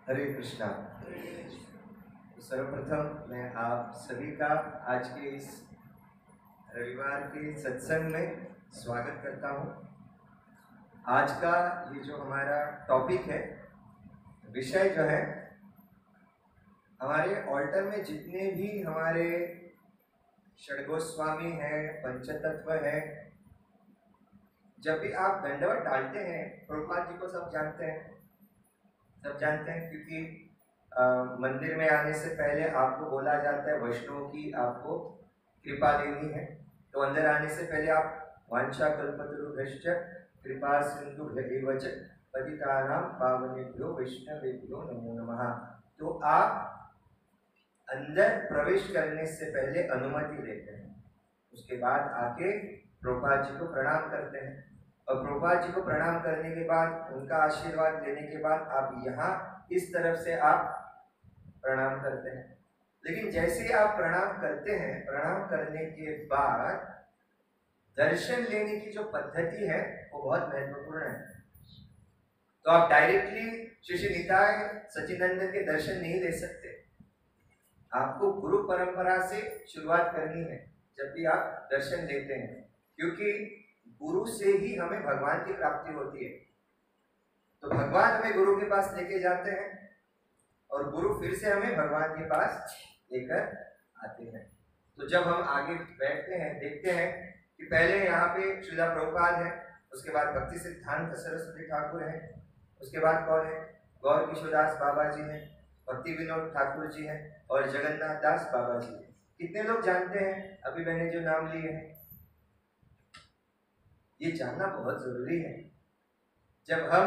हरे कृष्णा। सर्वप्रथम मैं आप सभी का आज के इस रविवार के सत्संग में स्वागत करता हूँ। आज का ये जो हमारा टॉपिक है, विषय जो है, हमारे ऑल्टर में जितने भी हमारे षड्गोस्वामी हैं, पंचतत्व है, जब भी आप दंडवत डालते हैं, प्रभुपाद जी को सब जानते हैं क्योंकि मंदिर में आने से पहले आपको बोला जाता है वैष्णव की आपको कृपा लेनी है। तो अंदर आने से पहले आप वांछा कल्पतरुभ्यश्च कृपा सिंधुभ्यैव च पतितानां पावनेभ्यो वैष्णवेभ्यो नमो नमः। तो आप अंदर प्रवेश करने से पहले अनुमति लेते हैं, उसके बाद आके प्रभुपाद जी को प्रणाम करते हैं और प्रभुपाद जी को प्रणाम करने के बाद उनका आशीर्वाद लेने के बाद आप यहाँ इस तरफ से आप प्रणाम करते हैं। लेकिन जैसे ही आप प्रणाम करते हैं, प्रणाम करने के बाद दर्शन लेने की जो पद्धति है वो बहुत महत्वपूर्ण है। तो आप डायरेक्टली श्री श्री निताय सच्चिदानंद के दर्शन नहीं ले सकते, आपको गुरु परंपरा से शुरुआत करनी है जब भी आप दर्शन लेते हैं, क्योंकि गुरु से ही हमें भगवान की प्राप्ति होती है। तो भगवान हमें गुरु के पास लेके जाते हैं और गुरु फिर से हमें भगवान के पास लेकर आते हैं। तो जब हम आगे बैठते हैं, देखते हैं कि पहले यहाँ पे श्रीला प्रभुपाद है, उसके बाद भक्ति सिद्धांत सरस्वती ठाकुर है, उसके बाद कौन है, गौर किशोरदास बाबा जी हैं, भक्ति विनोद ठाकुर जी हैं और जगन्नाथ दास बाबा जी हैं। कितने लोग जानते हैं अभी मैंने जो नाम लिए हैं? ये जानना बहुत जरूरी है। जब हम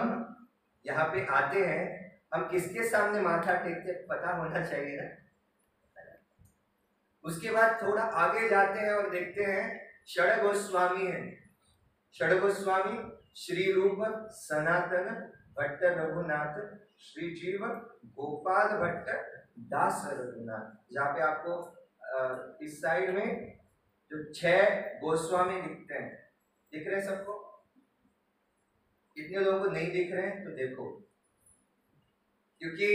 यहाँ पे आते हैं, हम किसके सामने माथा टेकते पता होना चाहिए ना। उसके बाद थोड़ा आगे जाते हैं और देखते हैं षड गोस्वामी है। षड गोस्वामी श्री रूप सनातन भट्ट रघुनाथ श्री जीव गोपाल भट्ट दास रघुनाथ। जहाँ पे आपको इस साइड में जो 6 गोस्वामी दिखते हैं, दिख रहे हैं सबको? कितने लोगों को नहीं दिख रहे हैं? तो देखो, क्योंकि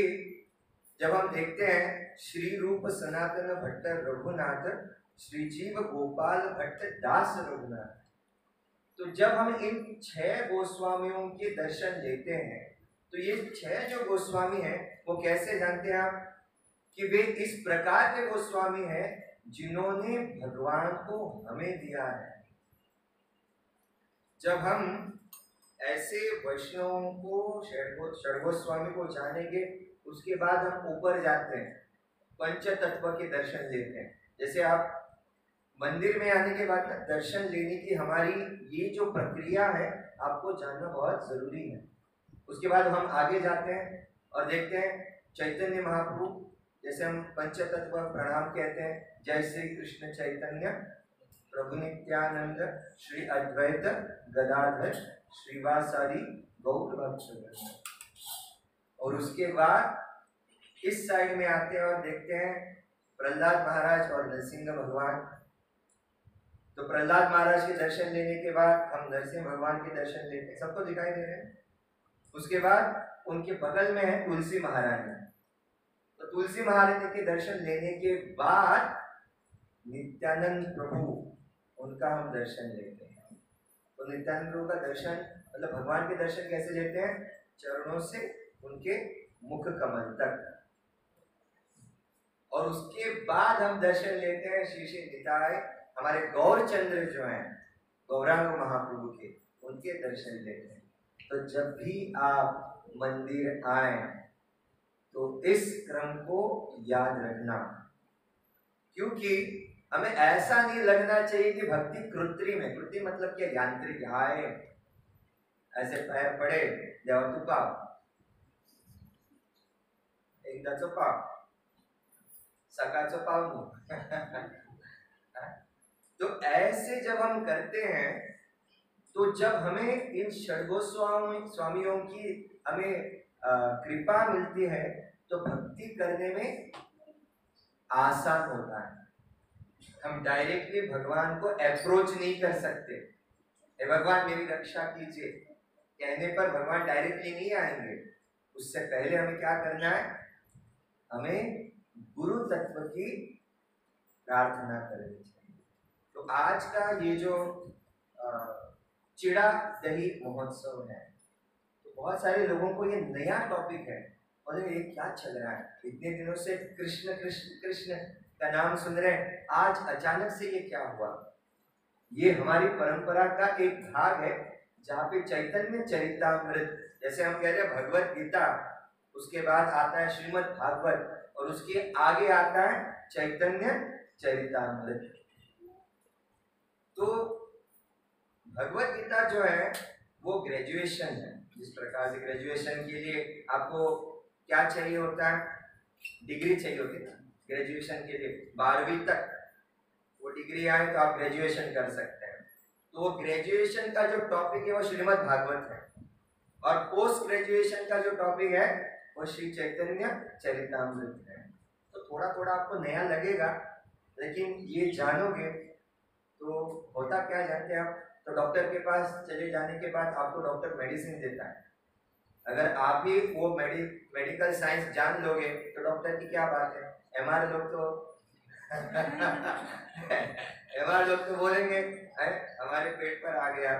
जब हम देखते हैं श्री रूप सनातन भट्ट रघुनाथ श्री जीव गोपाल भट्ट दास रघुनाथ, तो जब हम इन 6 गोस्वामियों के दर्शन लेते हैं, तो ये 6 जो गोस्वामी हैं वो कैसे जानते हैं आप? कि वे इस प्रकार के गोस्वामी हैं जिन्होंने भगवान को हमें दिया है। जब हम ऐसे वैष्णवों को षड्गोस्वामी को जानेंगे, उसके बाद हम ऊपर जाते हैं, पंच तत्व के दर्शन लेते हैं। जैसे आप मंदिर में आने के बाद दर्शन लेने की हमारी ये जो प्रक्रिया है, आपको जानना बहुत जरूरी है। उसके बाद हम आगे जाते हैं और देखते हैं चैतन्य महाप्रभु, जैसे हम पंच तत्व प्रणाम कहते हैं, जय श्री कृष्ण चैतन्य प्रभु नित्यानंद श्री अद्वैत गदाधर श्रीवासादि गौर भक्त। और उसके बाद इस साइड में आते हैं और देखते हैं प्रहलाद महाराज और नरसिंह भगवान। तो प्रहलाद महाराज के दर्शन लेने के बाद हम नरसिंह भगवान के दर्शन लेते हैं, सबको दिखाई दे रहे हैं। उसके बाद उनके बगल में है तुलसी महारानी। तो तुलसी महारानी के दर्शन लेने के बाद नित्यानंद प्रभु, उनका हम दर्शन लेते हैं। तो नित्यानंद प्रभु का दर्शन मतलब भगवान के दर्शन कैसे लेते हैं? चरणों से उनके मुख कमल तक। और उसके बाद हम दर्शन लेते हैं श्री श्री निताय हमारे गौरचंद्र जो हैं, गौरांग महाप्रभु के, उनके दर्शन लेते हैं। तो जब भी आप मंदिर आए तो इस क्रम को याद रखना, क्योंकि हमें ऐसा नहीं लगना चाहिए कि भक्ति कृत्रिम है। कृत्रिम मतलब क्या? यांत्रिक। आए ऐसे पैर पड़े, देवतुपा एक दचोपा सकाचो पावनु तो ऐसे जब हम करते हैं, तो जब हमें इन षड्गोस्वामियों की हमें कृपा मिलती है, तो भक्ति करने में आसान होता है। हम डायरेक्टली भगवान को अप्रोच नहीं कर सकते, हे भगवान मेरी रक्षा कीजिए कहने पर भगवान डायरेक्टली नहीं आएंगे। उससे पहले हमें क्या करना है, हमें गुरु तत्व की प्रार्थना करनी चाहिए। तो आज का ये जो चिड़ा दही महोत्सव है, तो बहुत सारे लोगों को ये नया टॉपिक है और ये क्या चल रहा है, इतने दिनों से कृष्ण कृष्ण कृष्ण का नाम सुन रहे हैं, आज अचानक से ये क्या हुआ। ये हमारी परंपरा का एक भाग है जहाँ पे चैतन्य चरितामृत, जैसे हम कहते हैं भगवत गीता, उसके बाद आता है श्रीमद् भागवत और उसके आगे आता है चैतन्य चरितामृत। तो भगवत गीता जो है वो ग्रेजुएशन है। जिस प्रकार से ग्रेजुएशन के लिए आपको क्या चाहिए होता है, डिग्री चाहिए होती है। ग्रेजुएशन के लिए 12वीं तक वो डिग्री आए तो आप ग्रेजुएशन कर सकते हैं। तो वो ग्रेजुएशन का जो टॉपिक है वो श्रीमद् भागवत है और पोस्ट ग्रेजुएशन का जो टॉपिक है वो श्री चैतन्य चरितामृत है। तो थोड़ा थोड़ा आपको नया लगेगा, लेकिन ये जानोगे तो होता क्या जानते हैं आप, तो डॉक्टर के पास चले जाने के बाद आपको डॉक्टर मेडिसिन देता है। अगर आप भी वो मेडिकल साइंस जान लोगे तो डॉक्टर की क्या बात है, एमआर लोग तो एमआर लोग तो बोलेंगे हमारे पेट पर आ गया।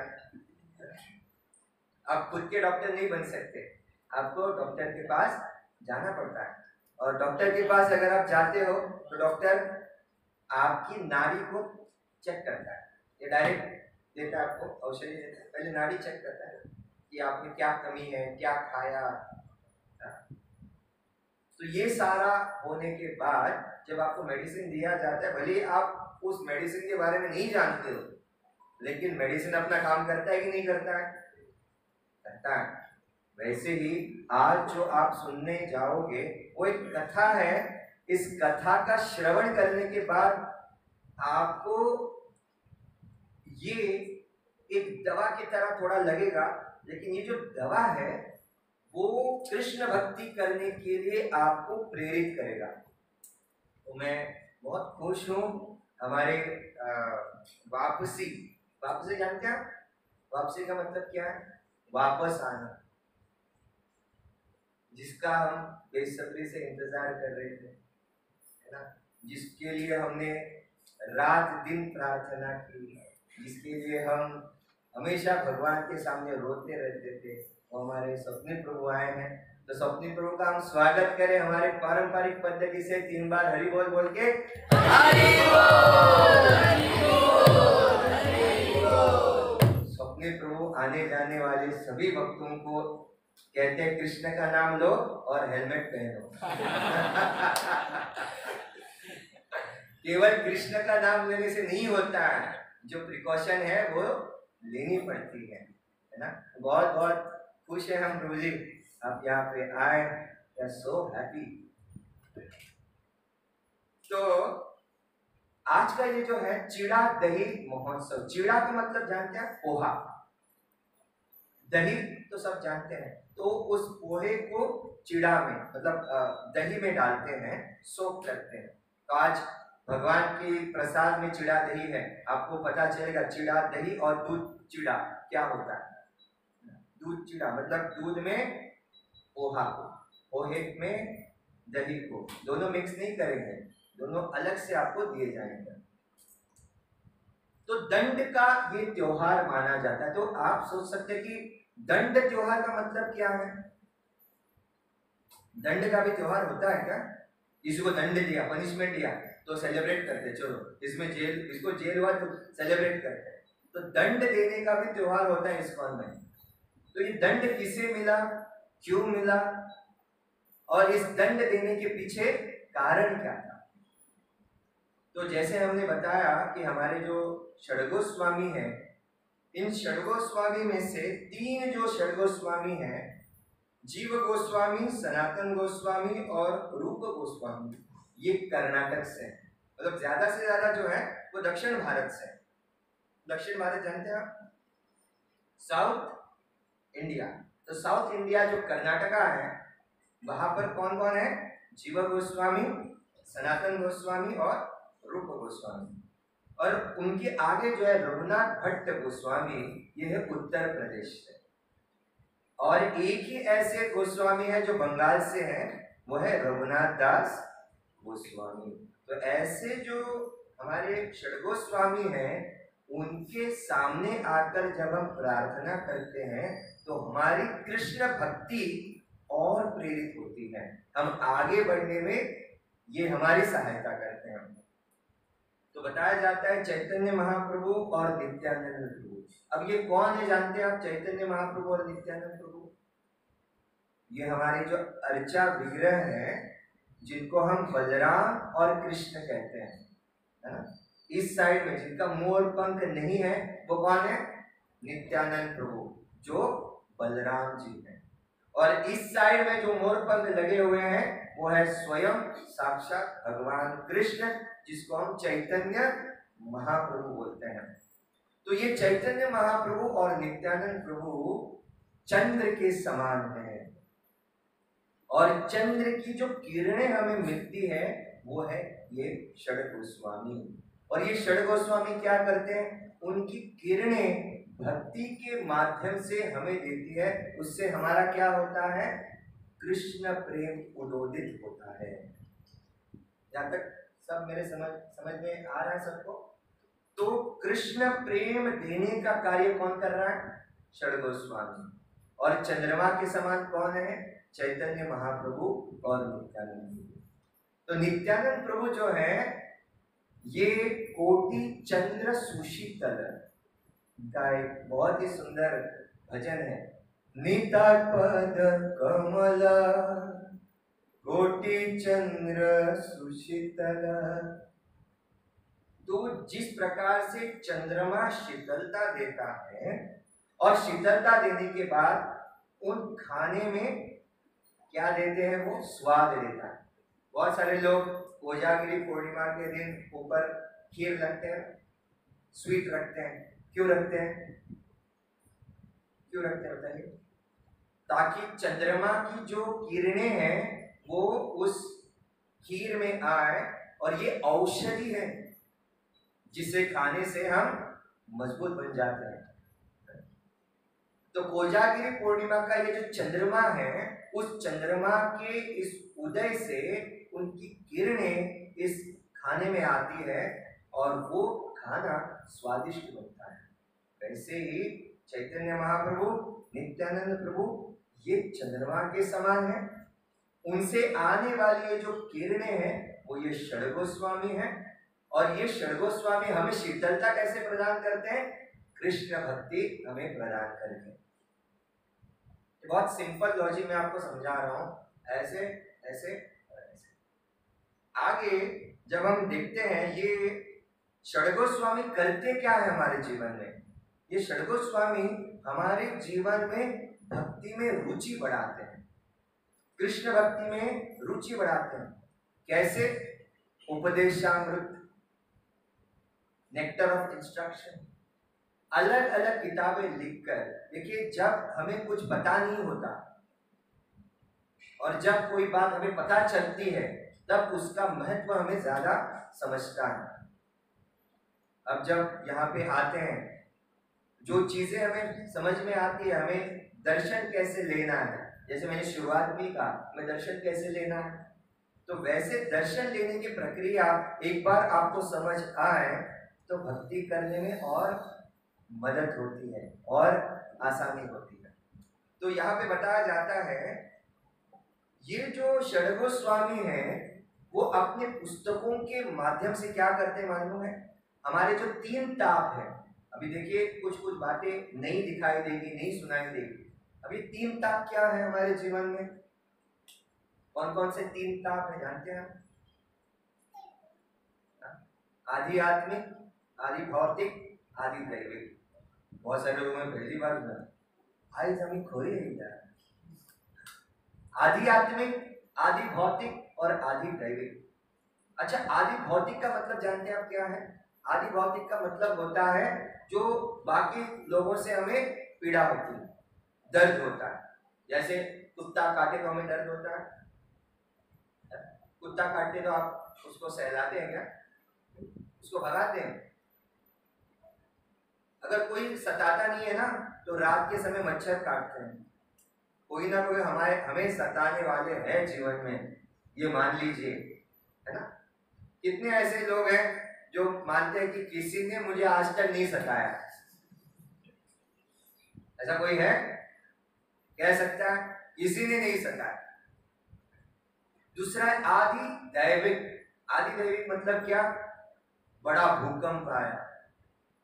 आप खुद के डॉक्टर नहीं बन सकते, आपको डॉक्टर के पास जाना पड़ता है। और डॉक्टर के पास अगर आप जाते हो तो डॉक्टर आपकी नाड़ी को चेक करता है, ये डायरेक्ट देता है आपको, औषधि देता है, पहले नाड़ी चेक करता है कि आप में क्या कमी है, क्या खाया। तो ये सारा होने के बाद जब आपको मेडिसिन दिया जाता है, भले आप उस मेडिसिन के बारे में नहीं जानते हो, लेकिन मेडिसिन अपना काम करता है कि नहीं करता है, करता है। वैसे ही आज जो आप सुनने जाओगे वो एक कथा है। इस कथा का श्रवण करने के बाद आपको ये एक दवा की तरह थोड़ा लगेगा, लेकिन ये जो दवा है वो कृष्ण भक्ति करने के लिए आपको प्रेरित करेगा। तो मैं बहुत खुश हूँ हमारे वापसी जानते हैं, वापसी का मतलब क्या है, वापस आना, जिसका हम बेसब्री से इंतजार कर रहे थे, है ना, जिसके लिए हमने रात दिन प्रार्थना की, जिसके लिए हम हमेशा भगवान के सामने रोते रहते थे, वो हमारे स्वप्नी प्रभु आए हैं। तो स्वप्नी प्रभु का हम स्वागत करें हमारे पारंपरिक पद्धति से 3 बार हरि बोल बोल के। हरि बोल, हरि बोल, हरि बोल। स्वप्नी प्रभु आने जाने वाले सभी भक्तों को कहते हैं कृष्ण का नाम लो और हेलमेट पहनो। केवल कृष्ण का नाम लेने से नहीं होता है, जो प्रिकॉशन है वो लेनी पड़ती है ना। बहुत बहुत खुश है हम प्रभु जी, आप यहाँ पे आए, वी आर सो हैप्पी। तो आज का ये जो है चिड़ा दही महोत्सव, चिड़ा का मतलब जानते हैं पोहा, दही तो सब जानते हैं, तो उस पोहे को चिड़ा में मतलब दही में डालते हैं, सोक करते हैं। तो आज भगवान की प्रसाद में चिड़ा दही है, आपको पता चलेगा चिड़ा दही और दूध चिड़ा क्या होता है। दूध चिड़ा मतलब दूध में पोहा को, पोहे में दही को, दोनों मिक्स नहीं करेंगे, दोनों अलग से आपको दिए जाएंगे। तो दंड का ये त्योहार माना जाता है। तो आप सोच सकते हैं कि दंड त्योहार का मतलब क्या है, दंड का भी त्योहार होता है क्या, किसी को दंड दिया, पनिशमेंट दिया तो सेलिब्रेट करते, चलो इसमें जेल, इसको जेल हुआ तो सेलिब्रेट करते हैं। तो दंड देने का भी त्योहार होता है इस्कॉन में। तो ये दंड किसे मिला, क्यों मिला, और इस दंड देने के पीछे कारण क्या था। तो जैसे हमने बताया कि हमारे जो षडगोस्वामी हैं, इन षडगोस्वामी में से 3 जो षडगोस्वामी हैं, जीव गोस्वामी, सनातन गोस्वामी और रूप गोस्वामी, ये कर्नाटक से, मतलब ज्यादा से ज्यादा जो है वो दक्षिण भारत से। दक्षिण भारत जानते हैं आप, साउथ इंडिया। तो साउथ इंडिया जो कर्नाटका है, वहां पर कौन कौन है, जीव गोस्वामी, सनातन गोस्वामी और रूप गोस्वामी। और उनके आगे जो है रघुनाथ भट्ट गोस्वामी, ये है उत्तर प्रदेश से। और एक ही ऐसे गोस्वामी है जो बंगाल से हैं, वो है रघुनाथ दास गोस्वामी। तो ऐसे जो हमारे षड गोस्वामी हैं, उनके सामने आकर जब हम प्रार्थना करते हैं तो हमारी कृष्ण भक्ति और प्रेरित होती है, हम आगे बढ़ने में ये हमारी सहायता करते हैं। तो बताया जाता है चैतन्य महाप्रभु और नित्यानंद प्रभु। अब ये कौन है जानते हैं आप, चैतन्य महाप्रभु और नित्यानंद प्रभु? ये हमारे जो अर्चा विग्रह है, जिनको हम बलराम और कृष्ण कहते हैं, है ना। इस साइड में जिनका मोर पंख नहीं है वो कौन है? नित्यानंद प्रभु, जो बलराम जी हैं। और इस साइड में जो मोर पंख लगे हुए हैं वो है स्वयं साक्षात भगवान कृष्ण, जिसको हम चैतन्य महाप्रभु बोलते हैं। तो ये चैतन्य महाप्रभु और नित्यानंद प्रभु चंद्र के समान है, और चंद्र की जो किरणें हमें मिलती है वो है ये षड गोस्वामी। और ये षड गोस्वामी क्या करते हैं? उनकी किरणें भक्ति के माध्यम से हमें देती है, उससे हमारा क्या होता है? कृष्ण प्रेम उदोदित होता है। यहाँ तक सब मेरे समझ में आ रहा है सबको? तो कृष्ण प्रेम देने का कार्य कौन कर रहा है? षड गोस्वामी। और चंद्रमा के समान कौन है? चैतन्य महाप्रभु और नित्यानंद प्रभु। तो नित्यानंद प्रभु जो है ये कोटि चंद्र सुशीतल का एक बहुत ही सुंदर भजन है। नितापद कमल कोटि चंद्र सुशीतल। तो जिस प्रकार से चंद्रमा शीतलता देता है, और शीतलता देने के बाद उन खाने में क्या देते हैं? वो स्वाद देता है। बहुत सारे लोग कोजागिरी पूर्णिमा के दिन ऊपर खीर रखते हैं, स्वीट रखते हैं। क्यों रखते हैं? क्यों रखते हैं बताइए? ताकि चंद्रमा की जो किरणें हैं वो उस खीर में आए, और ये औषधि है जिसे खाने से हम मजबूत बन जाते हैं। तो कोजागिरी पूर्णिमा का ये जो चंद्रमा है, उस चंद्रमा के इस उदय से उनकी किरणें इस खाने में आती है और वो खाना स्वादिष्ट बनता है। वैसे ही चैतन्य महाप्रभु, नित्यानंद प्रभु ये चंद्रमा के समान है। उनसे आने वाली ये जो किरणें हैं वो ये षड गोस्वामी है, और ये षड गोस्वामी हमें शीतलता कैसे प्रदान करते हैं? कृष्ण भक्ति हमें प्रदान करके। बहुत सिंपल लॉजिक में आपको समझा रहा हूं, ऐसे ऐसे और ऐसे। आगे जब हम देखते हैं ये षड गोस्वामी करते क्या है हमारे जीवन में, ये षड गोस्वामी हमारे जीवन में भक्ति में रुचि बढ़ाते हैं, कृष्ण भक्ति में रुचि बढ़ाते हैं। कैसे? उपदेशामृत, नेक्टर ऑफ इंस्ट्रक्शन, अलग अलग किताबें लिखकर। देखिए, जब हमें कुछ पता नहीं होता और जब कोई बात हमें पता चलती है तब उसका महत्व हमें ज्यादा समझता है। अब जब यहाँ पे आते हैं, जो चीजें हमें समझ में आती है, हमें दर्शन कैसे लेना है, जैसे मैंने शुरुआत भी कहा, हमें दर्शन कैसे लेना है, तो वैसे दर्शन लेने की प्रक्रिया एक बार आपको समझ आए तो भक्ति करने में और मदद होती है और आसानी होती है। तो यहाँ पे बताया जाता है ये जो षड गोस्वामी हैं वो अपने पुस्तकों के माध्यम से क्या करते हैं मालूम है? हमारे जो 3 ताप है, अभी देखिए कुछ कुछ बातें नहीं दिखाई देगी, नहीं सुनाई देगी। अभी 3 ताप क्या है हमारे जीवन में? कौन कौन से 3 ताप है जानते हैं? आदि आत्मिक, आदि भौतिक, आदि दैविक। बहुत सारे लोगों में पहली बार सुना, भाई जमीन खोई है क्या? आदि आत्मिक, आदि भौतिक और आदि दैविक। अच्छा, आदि भौतिक का मतलब जानते हैं आप क्या है? आदि भौतिक का मतलब होता है जो बाकी लोगों से हमें पीड़ा होती है, दर्द होता है। जैसे कुत्ता काटे तो हमें दर्द होता है, कुत्ता काटते तो आप उसको सहलाते हैं क्या? उसको भगाते हैं। अगर कोई सताता नहीं है ना तो रात के समय मच्छर काटते हैं, कोई ना कोई हमें सताने वाले हैं जीवन में, ये मान लीजिए, है ना। कितने ऐसे लोग हैं जो मानते हैं कि किसी ने मुझे आज तक नहीं सताया। ऐसा कोई है? कह सकता है किसी ने नहीं सताया। दूसरा है आदि दैविक। आदि दैविक मतलब क्या? बड़ा भूकंप आया,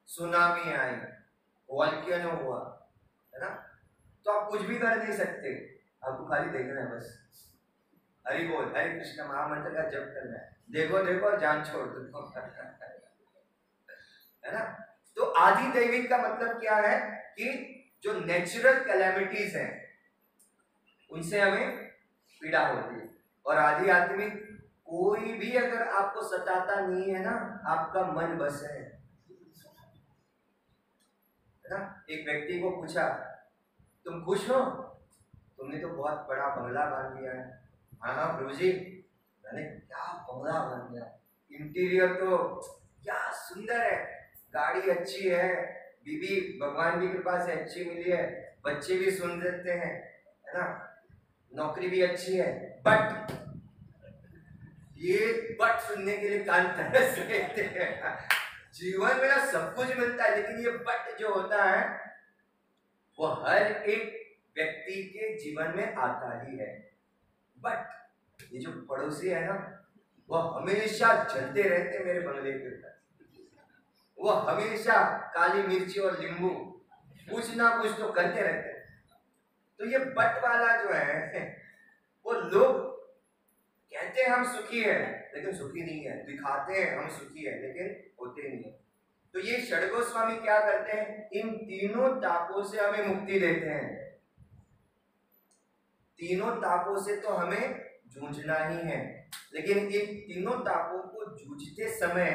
सुनामी आई, वॉल्केनो हुआ, है ना, तो आप कुछ भी कर नहीं सकते, आपको खाली देखना है बस। हरि बोल, हरे कृष्ण महामंत्र का जप करना है, देखो देखो और जान छोड़ दो है ना। तो आदि दैविक का मतलब क्या है कि जो नेचुरल कैलेमिटीज हैं उनसे हमें पीड़ा होती है। और आदि आत्मिक, कोई भी अगर आपको सताता नहीं है ना, आपका मन बस है ना। एक व्यक्ति को पूछा, तुम खुश हो? तुमने तो बहुत बड़ा बंगला बना लिया है। हाँ हाँ प्रभु जी, मैंने क्या बंगला बन गया, इंटीरियर तो क्या सुंदर है, गाड़ी अच्छी है, बीवी भगवान की कृपा से अच्छी मिली है, बच्चे भी सुन देते हैं, है ना, नौकरी भी अच्छी है। बट ये बट सुनने के लिए कान तरस रहते हैं। जीवन में ना सब कुछ मिलता है, लेकिन ये बट जो होता है वो हर एक व्यक्ति के जीवन में आता ही है। बट ये जो पड़ोसी है ना, वो हमेशा जलते रहते मेरे बंगले के ऊपर, वो हमेशा काली मिर्ची और नींबू कुछ ना कुछ तो करते रहते हैं। तो ये बट वाला जो है, वो लोग कहते हैं हम सुखी है लेकिन सुखी नहीं है, दिखाते हैं हम सुखी है लेकिन होते नहीं है। तो ये षडगोस्वामी क्या करते हैं, इन तीनों तापों से हमें मुक्ति देते हैं। तीनों तापों से तो हमें जूझना ही है, लेकिन इन तीनों तापों को जूझते समय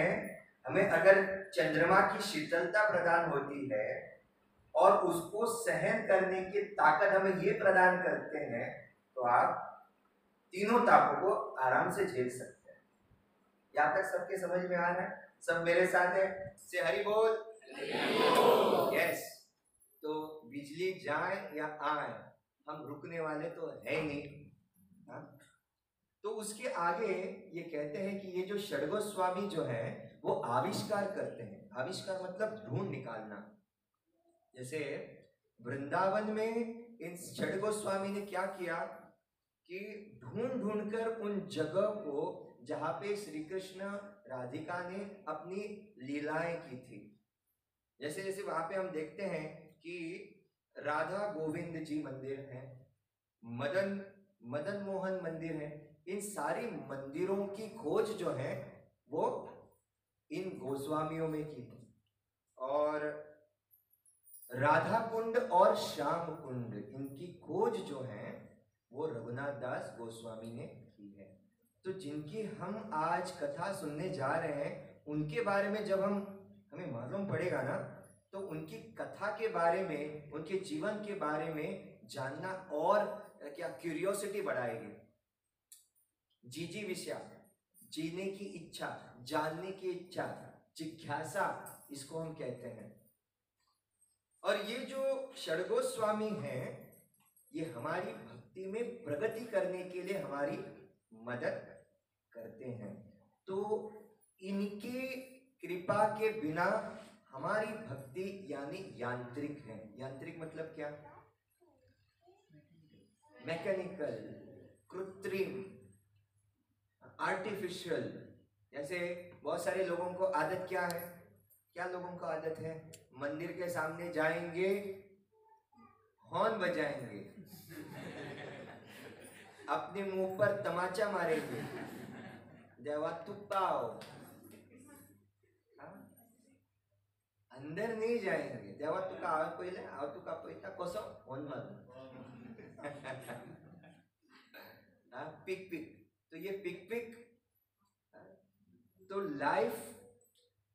हमें अगर चंद्रमा की शीतलता प्रदान होती है और उसको सहन करने की ताकत हमें ये प्रदान करते हैं, तो आप तीनों तापों को आराम से झेल सकते हैं। यहाँ तक सबके समझ में आ रहा है? सब मेरे साथ है? से हरि बोल। यस। तो बिजली जाए या आए, हम रुकने वाले तो है नहीं। हाँ? तो उसके आगे ये कहते हैं कि ये जो षडगोस्वामी जो है वो आविष्कार करते हैं। आविष्कार मतलब ढूंढ निकालना। जैसे वृंदावन में इन षडगोस्वामी ने क्या किया कि ढूंढ ढूंढकर उन जगह को जहां पे श्री कृष्ण राधिका ने अपनी लीलाएं की थी, जैसे जैसे वहां पे हम देखते हैं कि राधा गोविंद जी मंदिर है, मदन मोहन मंदिर है, इन सारी मंदिरों की खोज जो है वो इन गोस्वामियों में की थी। और राधा कुंड और श्याम कुंड, इनकी खोज जो है वो रघुनाथ दास गोस्वामी ने की है। तो जिनकी हम आज कथा सुनने जा रहे हैं, उनके बारे में जब हमें मालूम पड़ेगा ना, तो उनकी कथा के बारे में, उनके जीवन के बारे में जानना और क्या क्यूरियोसिटी बढ़ाएगी। जिजीविषा, जीने की इच्छा, जानने की इच्छा, जिज्ञासा, इसको हम कहते हैं। और ये जो षडगोस्वामी हैं, ये हमारी भक्ति में प्रगति करने के लिए हमारी मदद करते हैं। तो इनके कृपा के बिना हमारी भक्ति यानी यांत्रिक है। यांत्रिक मतलब क्या? मैकेनिकल, कृत्रिम, आर्टिफिशियल। जैसे बहुत सारे लोगों को आदत क्या है, क्या लोगों को आदत है, मंदिर के सामने जाएंगे, हॉर्न बजाएंगे, अपने मुंह पर तमाचा मारेंगे, देवा तुप्पाओ, अंदर नहीं जाएंगे, देवा तुका आव पहिले आव तुका पैता कसो हॉर्न मार पिक पिक। तो ये पिक पिक, तो लाइफ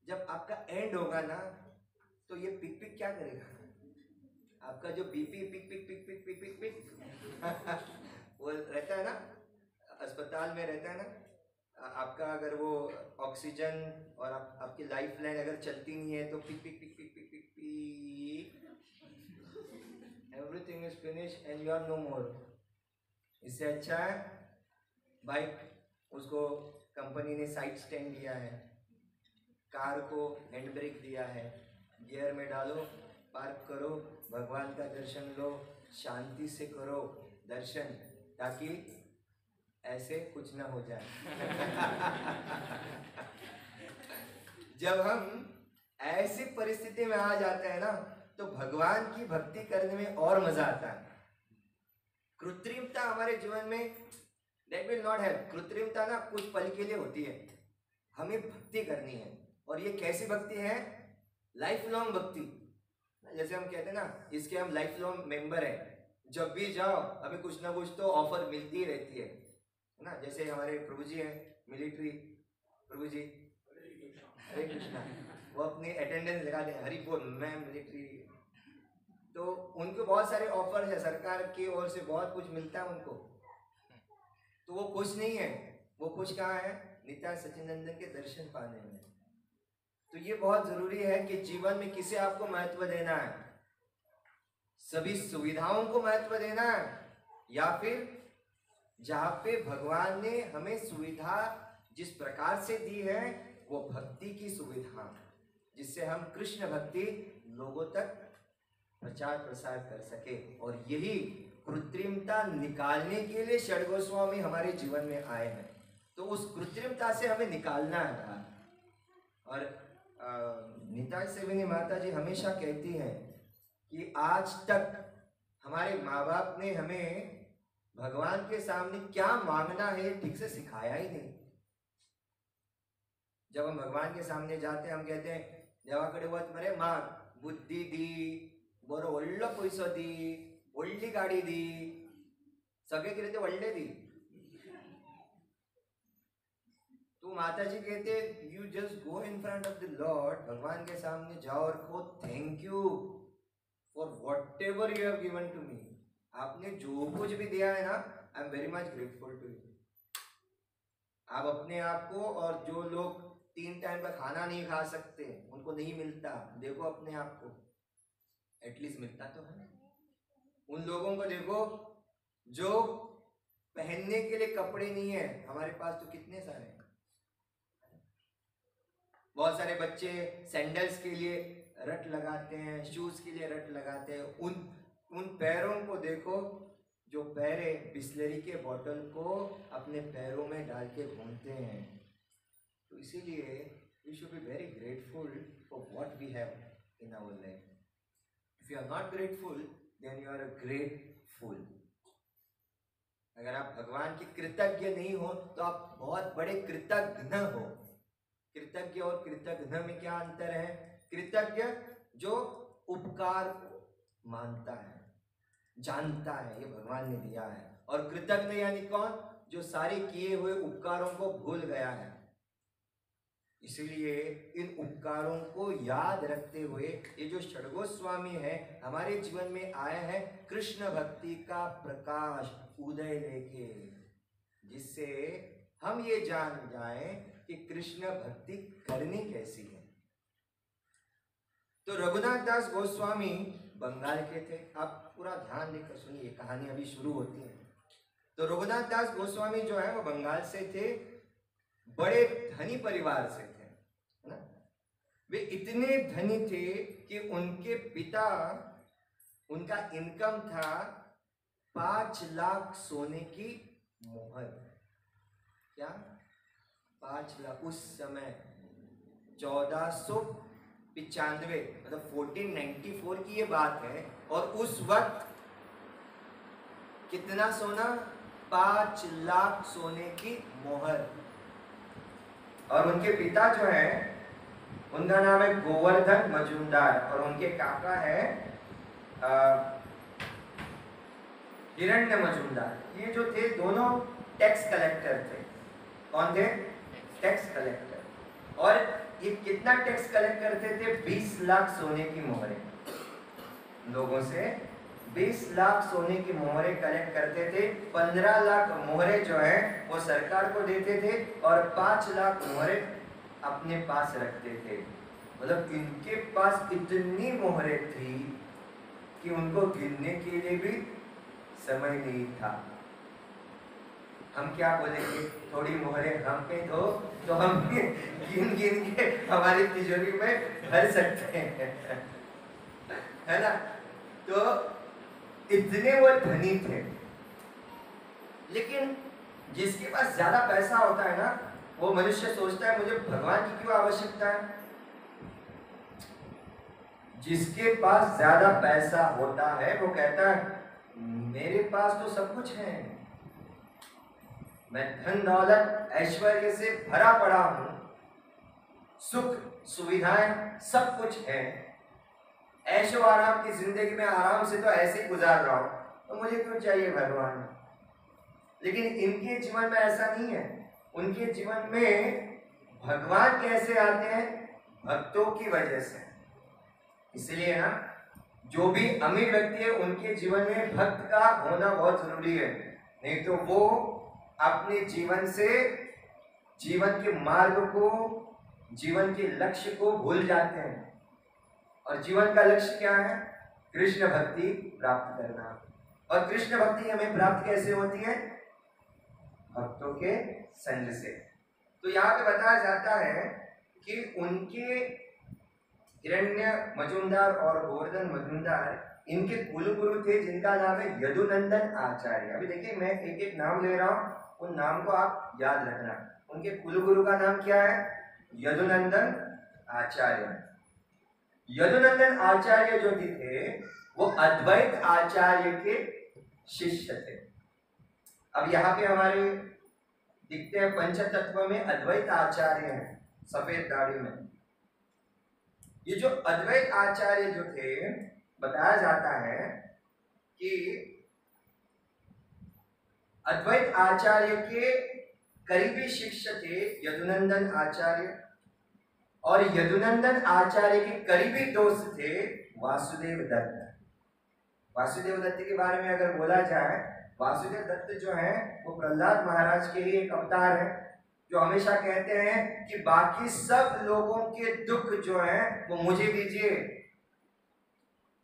जब आपका एंड होगा ना, तो ये पिक पिक क्या करेगा, आपका जो बीपी पिक पिक पिक पिक पिक पिक पिक वो रहता है ना, अस्पताल में रहता है ना, आपका अगर वो ऑक्सीजन और आपकी लाइफ लाइन अगर चलती नहीं है तो पिक पिक पिक पिक पिक पिक पिक, everything is finished and you are no more. इससे अच्छा है बाइक, उसको कंपनी ने साइड स्टैंड दिया है, कार को हैंड ब्रेक दिया है, गियर में डालो, पार्क करो, भगवान का दर्शन लो, शांति से करो दर्शन, ताकि ऐसे कुछ ना हो जाए। जब हम ऐसी परिस्थिति में आ जाते हैं ना, तो भगवान की भक्ति करने में और मजा आता है। कृत्रिमता हमारे जीवन में that will not help। कृत्रिमता ना कुछ पल के लिए होती है, हमें भक्ति करनी है। और ये कैसी भक्ति है? लाइफ लॉन्ग भक्ति। जैसे हम कहते हैं ना, इसके हम लाइफ लॉन्ग मेंबर हैं, जब भी जाओ हमें कुछ ना कुछ तो ऑफर मिलती ही रहती है ना। जैसे हमारे प्रभु जी हैं मिलिट्री प्रभु जी, हरे कृष्णा, वो अपनी अटेंडेंस लगा दें, हरि बोल मैं मिलिट्री, तो उनको बहुत सारे ऑफर है, सरकार की ओर से बहुत कुछ मिलता है उनको, तो वो खुश नहीं है। वो खुश कहाँ है? नित्यानंद सच्चिदानंद के दर्शन पाने में। तो ये बहुत जरूरी है कि जीवन में किसे आपको महत्व देना है, सभी सुविधाओं को महत्व देना है, या फिर जहाँ पे भगवान ने हमें सुविधा जिस प्रकार से दी है वो भक्ति की सुविधा, जिससे हम कृष्ण भक्ति लोगों तक प्रचार प्रसार कर सके। और यही कृत्रिमता निकालने के लिए षड गोस्वामी हमारे जीवन में आए हैं। तो उस कृत्रिमता से हमें निकालना है। और निताई सेविनी माता जी हमेशा कहती हैं कि आज तक हमारे माँ बाप ने हमें भगवान के सामने क्या मांगना है ठीक से सिखाया ही नहीं। जब हम भगवान के सामने जाते हैं, हम कहते हैं देवाकडे वच मरे माग, बुद्धी दी, बरो व्हडलो पैसो दी, व्हडली गाडी दी, सगळे कितें ते व्हडले दी। तो माता जी कहते you just go in front of the lord, भगवान के सामने जाओ और कहो thank you for whatever you have given to me. आपने जो कुछ भी दिया है ना, I am very much grateful to you. आप अपने आप को, और जो लोग 3 टाइम का खाना नहीं खा सकते, उनको नहीं मिलता, देखो अपने आप को, एटलीस्ट मिलता तो है। उन लोगों को देखो जो पहनने के लिए कपड़े नहीं है, हमारे पास तो कितने सारे हैं। बहुत सारे बच्चे सैंडल्स के लिए रट लगाते हैं, शूज के लिए रट लगाते हैं। उन पैरों को देखो जो पैरे बिस्लरी के बोतल को अपने पैरों में डाल के घूमते हैं। तो इसीलिए we should be very grateful for what we have in our life. If you are not grateful then you are a great fool. अगर आप भगवान की कृतज्ञ नहीं हो तो आप बहुत बड़े कृतज्ञ हो। कृतज्ञ और कृतज्ञ में क्या अंतर है? कृतज्ञ जो उपकार मानता है, जानता है ये भगवान ने दिया है, और कृतज्ञ यानी कौन? जो सारे किए हुए उपकारों को भूल गया है। इसलिए इन उपकारों को याद रखते हुए ये जो षड गोस्वामी है हमारे जीवन में आए हैं कृष्ण भक्ति का प्रकाश उदय लेके, जिससे हम ये जान जाएं कि कृष्ण भक्ति करनी कैसी है। तो रघुनाथ दास गोस्वामी बंगाल के थे। आप पूरा ध्यान देकर सुनिए, कहानी अभी शुरू होती है। तो रघुनाथ दास गोस्वामी जो है वो बंगाल से थे, बड़े धनी परिवार से थे, है ना। वे इतने धनी थे कि उनके पिता, उनका इनकम था 5 लाख सोने की मोहर। क्या? 5 लाख। उस समय 1495 मतलब 1494 की ये बात है। और उस वक्त कितना सोना? 5 लाख सोने की मोहर। और उनके पिता जो है उनका नाम है गोवर्धन मजूमदार, और उनके काका है हिरण्य मजूमदार। ये जो थे दोनों टैक्स कलेक्टर थे। कौन थे? Tax collector. और ये कितना टैक्स कलेक्ट करते थे? 20 लाख सोने की मोहरें लोगों से। 20 लाख सोने की मोहरें कलेक्ट करते थे। 15 लाख मोहरें जो है वो सरकार को देते थे, और 5 लाख मोहरें अपने पास रखते थे। मतलब इनके पास इतनी मोहरें थी कि उनको गिनने के लिए भी समय नहीं था। हम क्या बोलेंगे, थोड़ी मोहरे हम पे दो तो हम गिन गिन के हमारी तिजोरी में भर सकते हैं, है ना। तो इतने वो धनी थे। लेकिन जिसके पास ज्यादा पैसा होता है ना, वो मनुष्य सोचता है मुझे भगवान की क्यों आवश्यकता है। जिसके पास ज्यादा पैसा होता है वो कहता है मेरे पास तो सब कुछ है, मैं धन दौलत ऐश्वर्य से भरा पड़ा हूं, सुख सुविधाएं सब कुछ है, ऐशो आराम की जिंदगी में आराम से तो ऐसे ही गुजार रहा हूं, तो मुझे क्यों चाहिए भगवान। लेकिन इनके जीवन में ऐसा नहीं है। उनके जीवन में भगवान कैसे आते हैं, भक्तों की वजह से। इसलिए ना जो भी अमीर व्यक्ति है उनके जीवन में भक्त का होना बहुत जरूरी है, नहीं तो वो अपने जीवन से जीवन के मार्ग को, जीवन के लक्ष्य को भूल जाते हैं। और जीवन का लक्ष्य क्या है, कृष्ण भक्ति प्राप्त करना। और कृष्ण भक्ति हमें प्राप्त कैसे होती है, भक्तों के संग से। तो यहाँ पे बताया जाता है कि उनके हिरण्य मजुमदार और गोवर्धन मजुमदार इनके कुलगुरु थे, जिनका नाम है यदुनंदन आचार्य। अभी देखिए मैं एक एक नाम ले रहा हूं, उन नाम को आप याद रखना। उनके कुलगुरु का नाम क्या है, यदुनंदन आचार्य। यदुनंदन आचार्य जो थे वो अद्वैत आचार्य के शिष्य थे। अब यहाँ पे हमारे दिखते हैं पंचतत्व में अद्वैत आचार्य हैं, सफेद दाढ़ी में। ये जो अद्वैत आचार्य जो थे, बताया जाता है कि अद्वैत आचार्य के करीबी शिष्य थे यदुनंदन आचार्य, और यदुनंदन आचार्य के करीबी दोस्त थे वासुदेव दत्त। वासुदेव दत्त के बारे में अगर बोला जाए, वासुदेव दत्त जो है वो प्रहलाद महाराज के ही एक अवतार है, जो हमेशा कहते हैं कि बाकी सब लोगों के दुख जो है वो मुझे दीजिए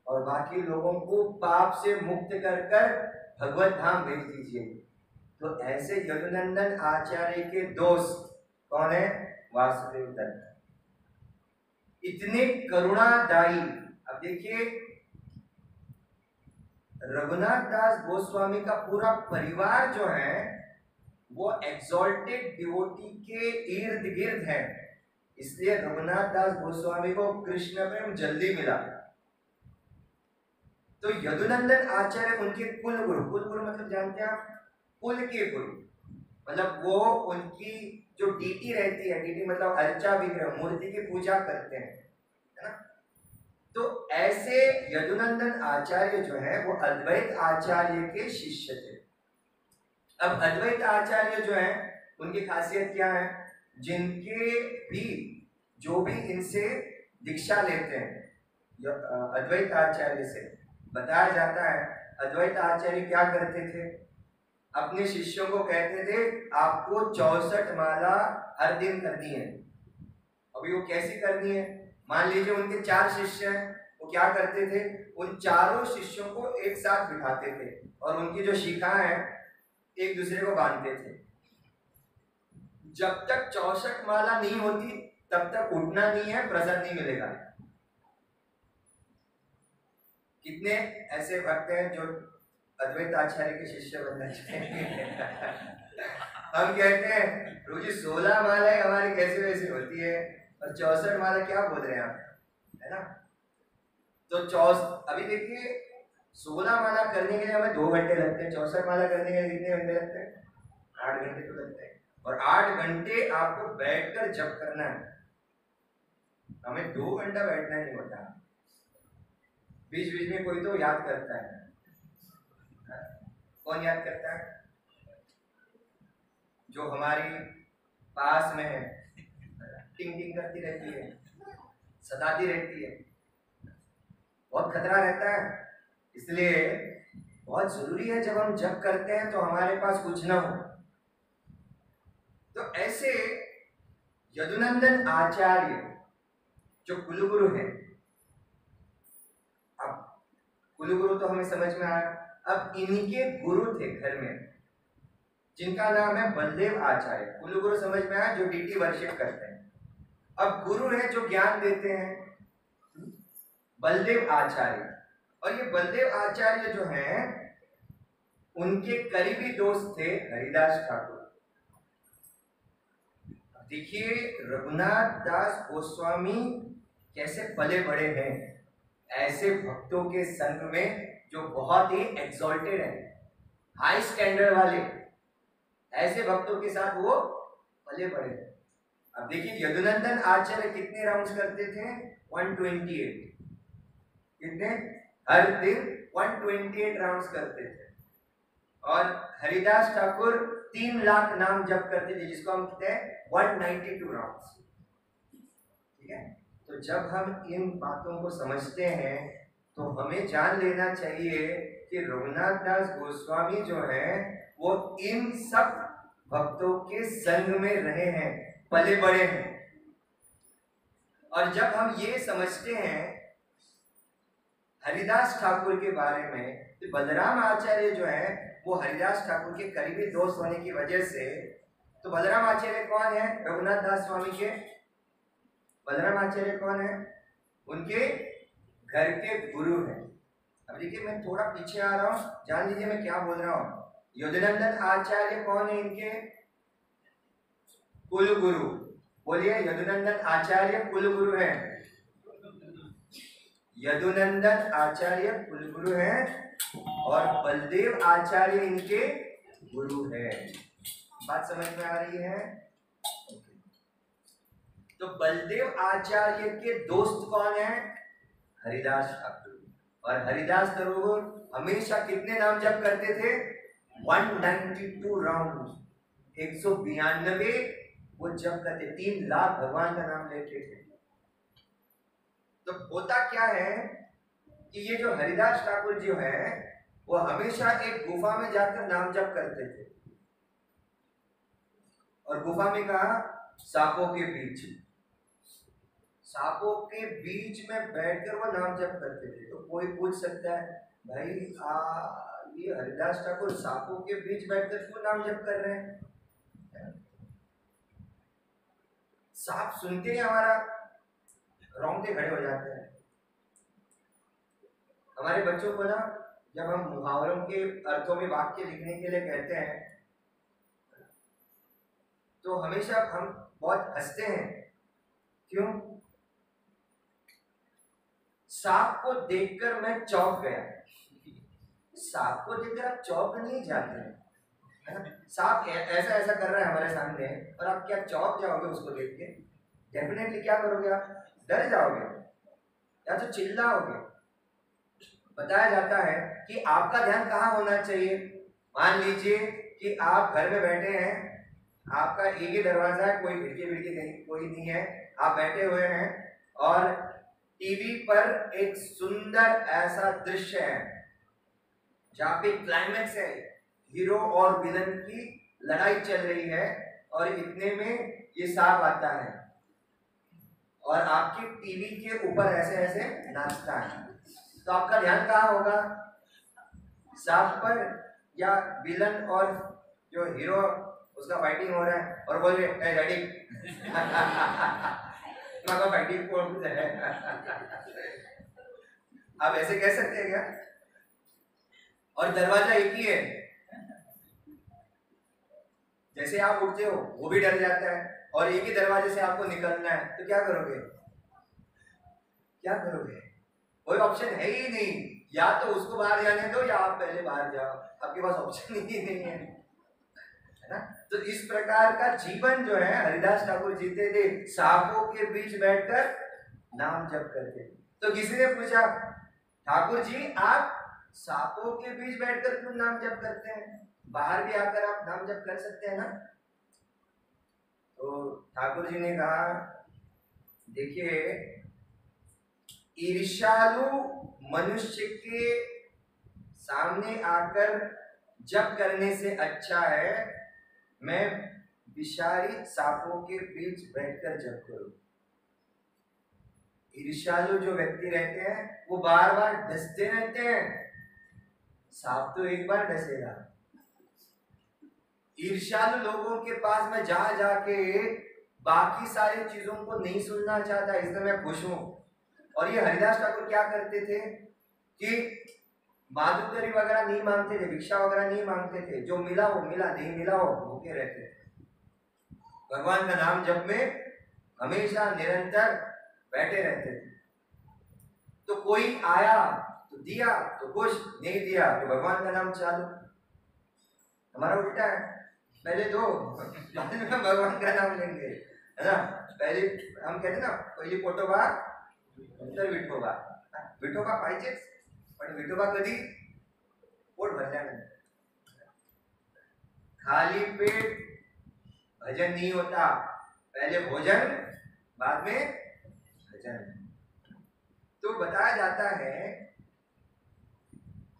और बाकी लोगों को पाप से मुक्त कर कर भगवत धाम भेज दीजिए। तो ऐसे यदुनंदन आचार्य के दोस्त कौन है, वासुदेव दत्त, इतने करुणादायी। अब देखिए रघुनाथ दास गोस्वामी का पूरा परिवार जो है वो एक्सॉल्टेड डिवोटी के इर्द गिर्द है, इसलिए रघुनाथ दास गोस्वामी को कृष्ण प्रेम जल्दी मिला। तो यदुनंदन आचार्य उनके कुल गुरु, कुल गुरु मतलब जानते हैं आप, कुल के गुरु, मतलब वो उनकी जो डीटी रहती है, डीटी मतलब अर्चा विग्रह, मूर्ति की पूजा करते हैं, है ना। तो ऐसे यदुनंदन आचार्य जो है वो अद्वैत आचार्य के शिष्य थे। अब अद्वैत आचार्य जो है उनकी खासियत क्या है, जिनके भी जो भी इनसे दीक्षा लेते हैं अद्वैत आचार्य से, बताया जाता है अद्वैत आचार्य क्या करते थे, अपने शिष्यों को कहते थे आपको 64 माला हर दिन करनी है। अभी वो कैसी करनी है, मान लीजिए उनके 4 शिष्य हैं, वो क्या करते थे, उन चारों शिष्यों को एक साथ बिठाते थे और उनकी जो शिखाएं हैं एक दूसरे को बांधते थे। जब तक 64 माला नहीं होती तब तक उठना नहीं है, प्रसाद नहीं मिलेगा। कितने ऐसे भक्त हैं जो अद्वैत आचार्य के शिष्य बनना चाहिए। हम कहते हैं रोजी 16 मालाएं हमारी कैसे वैसे होती है और 64 माला क्या बोल रहे हैं आप, है ना। तो अभी देखिए 16 माला करने के लिए हमें 2 घंटे लगते हैं, 64 माला करने के लिए कितने घंटे लगते हैं, 8 घंटे तो लगते हैं। और 8 घंटे आपको बैठकर जप करना है, हमें 2 घंटा बैठना नहीं होता। बीच बीच में कोई तो याद करता है, कौन याद करता है, जो हमारी पास में है, टिंग टिंग करती रहती है, सताती रहती है, बहुत खतरा रहता है। इसलिए बहुत जरूरी है जब हम जप करते हैं तो हमारे पास कुछ ना हो। तो ऐसे यदुनंदन आचार्य जो कुलगुरु है, अब कुल गुरु तो हमें समझ में आया। अब इनके गुरु थे घर में, जिनका नाम है बलदेव आचार्य। कुल गुरु समझ में आया, जो डीटी वर्शिप करते हैं। अब गुरु है जो ज्ञान देते हैं, बलदेव आचार्य। और ये बलदेव आचार्य जो हैं, उनके करीबी दोस्त थे हरिदास ठाकुर। देखिए रघुनाथ दास गोस्वामी कैसे पले बड़े हैं, ऐसे भक्तों के संग में जो बहुत ही एक्सॉल्टेड है, हाई स्टैंडर्ड वाले, ऐसे भक्तों के साथ वो पले बड़े हैं। अब देखिए यदुनंदन आचार्य कितने राउंड्स करते थे? 128। कितने? हर दिन 128 राउंड्स करते थे। और हरिदास ठाकुर 3 लाख नाम जप करते थे, जिसको हम कहते हैं 192 राउंड्स। ठीक है, तो जब हम इन बातों को समझते हैं तो हमें जान लेना चाहिए कि रघुनाथ दास गोस्वामी जो है वो इन सब भक्तों के संग में रहे हैं, पले बड़े हैं। और जब हम ये समझते हैं हरिदास ठाकुर के बारे में, तो बलराम आचार्य जो है वो हरिदास ठाकुर के करीबी दोस्त होने की वजह से, तो बलराम आचार्य कौन है रघुनाथ दास स्वामी के? बलराम आचार्य कौन है? उनके घर के गुरु हैं। अब देखिए मैं थोड़ा पीछे आ रहा हूं, जान लीजिए मैं क्या बोल रहा हूं। यदुनंदन आचार्य कौन है इनके? कुल गुरु। बोलिए, यदुनंदन आचार्य कुल गुरु है। यदुनंदन आचार्य कुल गुरु है और बलदेव आचार्य इनके गुरु है। बात समझ में आ रही है? तो बलदेव आचार्य के दोस्त कौन है? हरिदास ठाकुर। और हरिदास ठाकुर हमेशा कितने नाम जप करते थे? 192 राउंड, 192 वो जप करते, 3 लाख भगवान का नाम लेते थे। तो होता क्या है कि ये जो हरिदास ठाकुर जो है वो हमेशा एक गुफा में जाकर नाम जप करते थे। और गुफा में कहा? सांपों के बीच। सांपों के बीच में बैठकर वो नाम जप करते थे। तो कोई पूछ सकता है, भाई ये हरिदास ठाकुर सांपों के बीच बैठकर क्यों नाम जप कर रहे हैं? सांप सुनते ही हमारा रोंगटे खड़े हो जाते हैं। हमारे बच्चों को ना जब हम मुहावरों के अर्थों में वाक्य लिखने के लिए कहते हैं तो हमेशा हम बहुत हंसते हैं। क्यों? सांप को देखकर मैं चौंक गया। सांप को देखकर आप चौंक नहीं जाते हैं, है ना? सांप ऐसा ऐसा कर रहा है हमारे सामने और आप क्या चौंक जाओगे उसको देख के? डेफिनेटली क्या करोगे आप? डर जाओगे या तो चिल्लाओगे। बताया जाता है कि आपका ध्यान कहाँ होना चाहिए। मान लीजिए कि आप घर में बैठे हैं, आपका एक ही दरवाजा है, कोई खिड़की विड़की नहीं, कोई नहीं है, आप बैठे हुए हैं और टीवी पर एक सुंदर ऐसा दृश्य है जहाँ पे क्लाइमेक्स है, हीरो और विलन की लड़ाई चल रही है और इतने में ये सांप आता है और आपके टीवी के ऊपर ऐसे ऐसे नाचता है। तो आपका ध्यान कहाँ होगा? सांप पर या विलन और जो हीरो उसका फाइटिंग हो रहा है और बोल रहे रेडी फाइटिंग कौन है? आप ऐसे कह सकते हैं क्या? और दरवाजा एक ही है, जैसे आप उठते हो वो भी डर जाता है और एक ही दरवाजे से आपको निकलना है, तो क्या करोगे? क्या करोगे? कोई ऑप्शन है ही नहीं, या तो उसको बाहर जाने दो या आप पहले बाहर जाओ, आपके पास ऑप्शन ही नहीं है ना? तो इस प्रकार का जीवन जो है हरिदास ठाकुर जीते थे, सांपों के बीच बैठकर नाम जप करते थे। तो किसी ने पूछा, ठाकुर जी आप सांपों के बीच बैठकर क्यों नाम जप करते हैं? बाहर भी आकर आप नाम जप कर सकते हैं ना? तो ठाकुर जी ने कहा, देखिए ईर्ष्यालु मनुष्य के सामने आकर जप करने से अच्छा है मैं विषारी सांपों के बीच बैठकर जप करूं। ईर्ष्यालु जो व्यक्ति रहते हैं वो बार बार डसते रहते हैं। सांप तो एक बार डसेगा। ईर्ष्यालु लोगों के पास मैं जा जाके बाकी सारी चीजों को नहीं सुनना चाहता, इसलिए मैं खुश हूं। और ये हरिदास ठाकुर क्या करते थे कि माधुकरी वगैरह नहीं मांगते थे, भिक्षा वगैरह नहीं मांगते थे, जो मिला वो मिला, नहीं मिला वो भूखे रहते थे। भगवान का नाम जप में हमेशा निरंतर बैठे रहते थे। तो कोई आया तो दिया तो खुश, नहीं दिया तो भगवान का नाम चालू। हमारा उल्टा है, पहले दो बाद में भगवान का नाम लेंगे, है ना। पहले हम कहते ना, पहली पोटोबा नंतर विठोबा। विठोबा पाहिजेच, पण विठोबा कधी पोट भरल्यानंतर। खाली पेट भजन नहीं होता, पहले भोजन बाद में भजन। तो बताया जाता है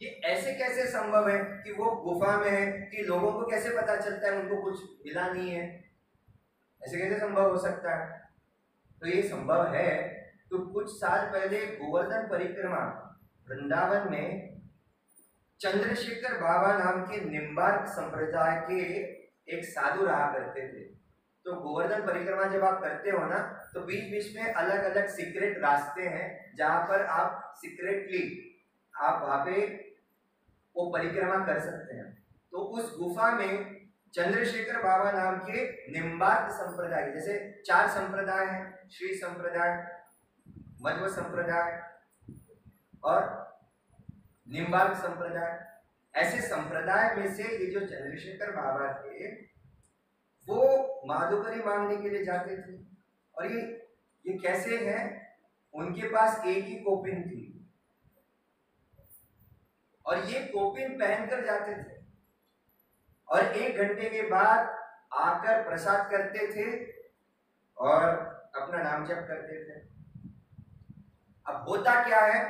कि ऐसे कैसे संभव है कि वो गुफा में है, कि लोगों को कैसे पता चलता है उनको कुछ मिला नहीं है, ऐसे कैसे संभव हो सकता है। तो ये संभव है। तो कुछ साल पहले गोवर्धन परिक्रमा वृंदावन में चंद्रशेखर बाबा नाम के निम्बार्क संप्रदाय के एक साधु रहा करते थे। तो गोवर्धन परिक्रमा जब आप करते हो ना, तो बीच बीच में अलग अलग सीक्रेट रास्ते हैं जहां पर आप सीक्रेटली आप वहां पे वो परिक्रमा कर सकते हैं। तो उस गुफा में चंद्रशेखर बाबा नाम के निम्बार्क संप्रदाय, जैसे 4 संप्रदाय हैं, श्री संप्रदाय, मध्व संप्रदाय और निम्बार्क संप्रदाय। ऐसे संप्रदाय में से ये जो चंद्रशेखर बाबा थे वो माधुकरी मांगने के लिए जाते थे। और ये कैसे है, उनके पास एक ही कोपिन थी और ये कोपिन पहनकर जाते थे और 1 घंटे के बाद आकर प्रसाद करते थे और अपना नाम जप करते थे। अब होता क्या है,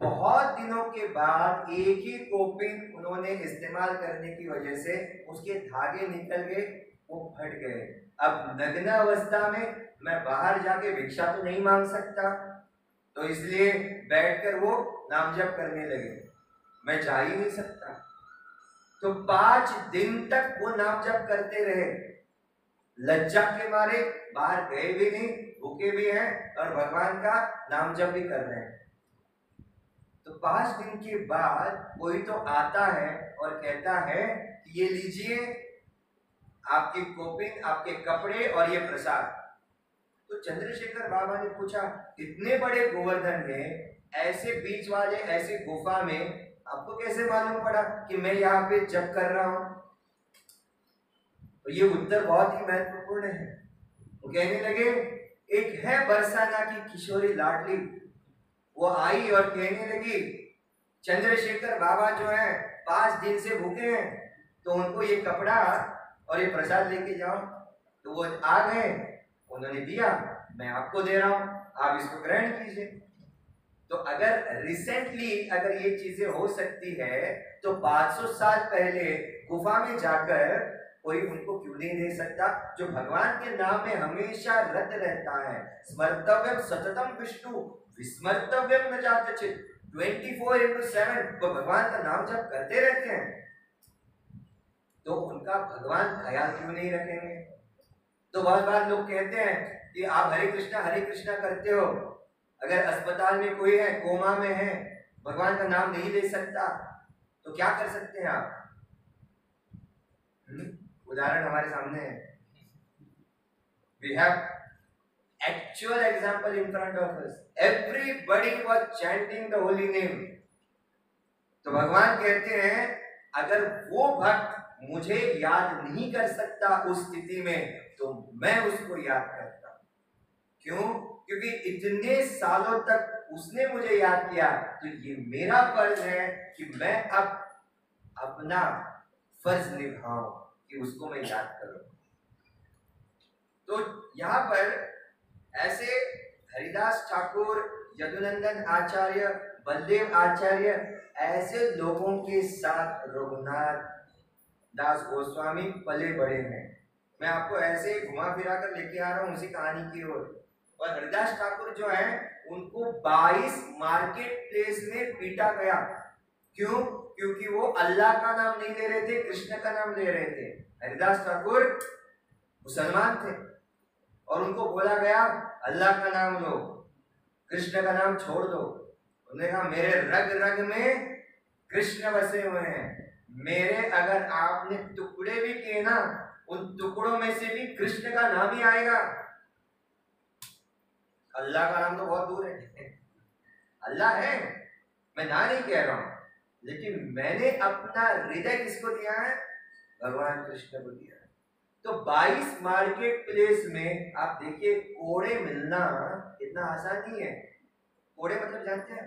बहुत दिनों के बाद एक ही कोपिन उन्होंने इस्तेमाल करने की वजह से उसके धागे निकल गए, वो फट गए। अब नग्न अवस्था में मैं बाहर जाके भिक्षा तो नहीं मांग सकता, तो इसलिए बैठकर वो नाम जप करने लगे। मैं जा ही नहीं सकता, तो 5 दिन तक वो नाम जप करते रहे। लज्जा के मारे बाहर गए भी नहीं, भूखे भी हैं और भगवान का नाम जप भी कर रहे हैं। तो 5 दिन के बाद कोई तो आता है और कहता है कि ये लीजिए आपकी कोपिन, आपके कपड़े और ये प्रसाद। तो चंद्रशेखर बाबा ने पूछा, इतने बड़े गोवर्धन में, ऐसे बीच वाले ऐसे गुफा में आपको कैसे मालूम पड़ा कि मैं यहाँ पे जप कर रहा हूं? तो ये उत्तर बहुत ही महत्वपूर्ण है। वो कहने लगे, एक है बरसाना की किशोरी लाडली, वो आई और कहने लगी चंद्रशेखर बाबा जो है 5 दिन से भूखे हैं, तो उनको ये कपड़ा और ये प्रसाद लेके जाओ। तो वो आ गए, उन्होंने दिया, मैं आपको दे रहा हूं, आप इसको ग्रहण कीजिए। तो अगर रिसेंटली अगर ये चीजें हो सकती है, तो 500 साल पहले गुफा में जाकर कोई उनको क्यों नहीं दे सकता, जो भगवान के नाम में हमेशा रत रहता है। स्मर्तव्यम सततम विष्णु विस्मर्तव्यम न जातचित, 24/7 वो भगवान का नाम जप करते रहते हैं, तो उनका भगवान ख्याल क्यों नहीं रखेंगे। तो बहुत बार लोग कहते हैं कि आप हरे कृष्णा करते हो, अगर अस्पताल में कोई है, कोमा में है, भगवान का नाम नहीं ले सकता, तो क्या कर सकते हैं आप? उदाहरण हमारे सामने है। We have actual example in front of us. Everybody was chanting the holy name. तो भगवान कहते हैं, अगर वो भक्त मुझे याद नहीं कर सकता उस स्थिति में, तो मैं उसको याद करता हूं। क्यों? क्योंकि इतने सालों तक उसने मुझे याद किया, तो ये मेरा फर्ज है कि मैं अब अपना फर्ज निभाऊं कि उसको मैं याद करूं। तो यहाँ पर ऐसे हरिदास ठाकुर, यदुनंदन आचार्य, बलदेव आचार्य, ऐसे लोगों के साथ रघुनाथ दास गोस्वामी पले बड़े हैं। मैं आपको ऐसे घुमा फिरा कर लेके आ रहा हूँ उसी कहानी की ओर। और हरिदास ठाकुर जो है उनको 22 मार्केट प्लेस में पीटा गया। क्यों? क्योंकि वो अल्लाह का नाम नहीं ले रहे थे, कृष्ण का नाम ले रहे थे। हरिदास ठाकुर मुसलमान थे और उनको बोला गया अल्लाह का नाम लो, कृष्ण का नाम छोड़ दो। उन्होंने कहा मेरे रग रग में कृष्ण बसे हुए हैं, मेरे अगर आपने टुकड़े भी किए ना, उन टुकड़ों में से भी कृष्ण का नाम ही आएगा। अल्लाह का नाम तो बहुत दूर है, अल्लाह है, मैं ना नहीं कह रहा हूं, लेकिन मैंने अपना हृदय किसको दिया है? भगवान कृष्ण को दिया है। तो 22 मार्केट प्लेस में आप देखिए, कोड़े मिलना इतना आसान नहीं है। कोड़े मतलब जानते हैं?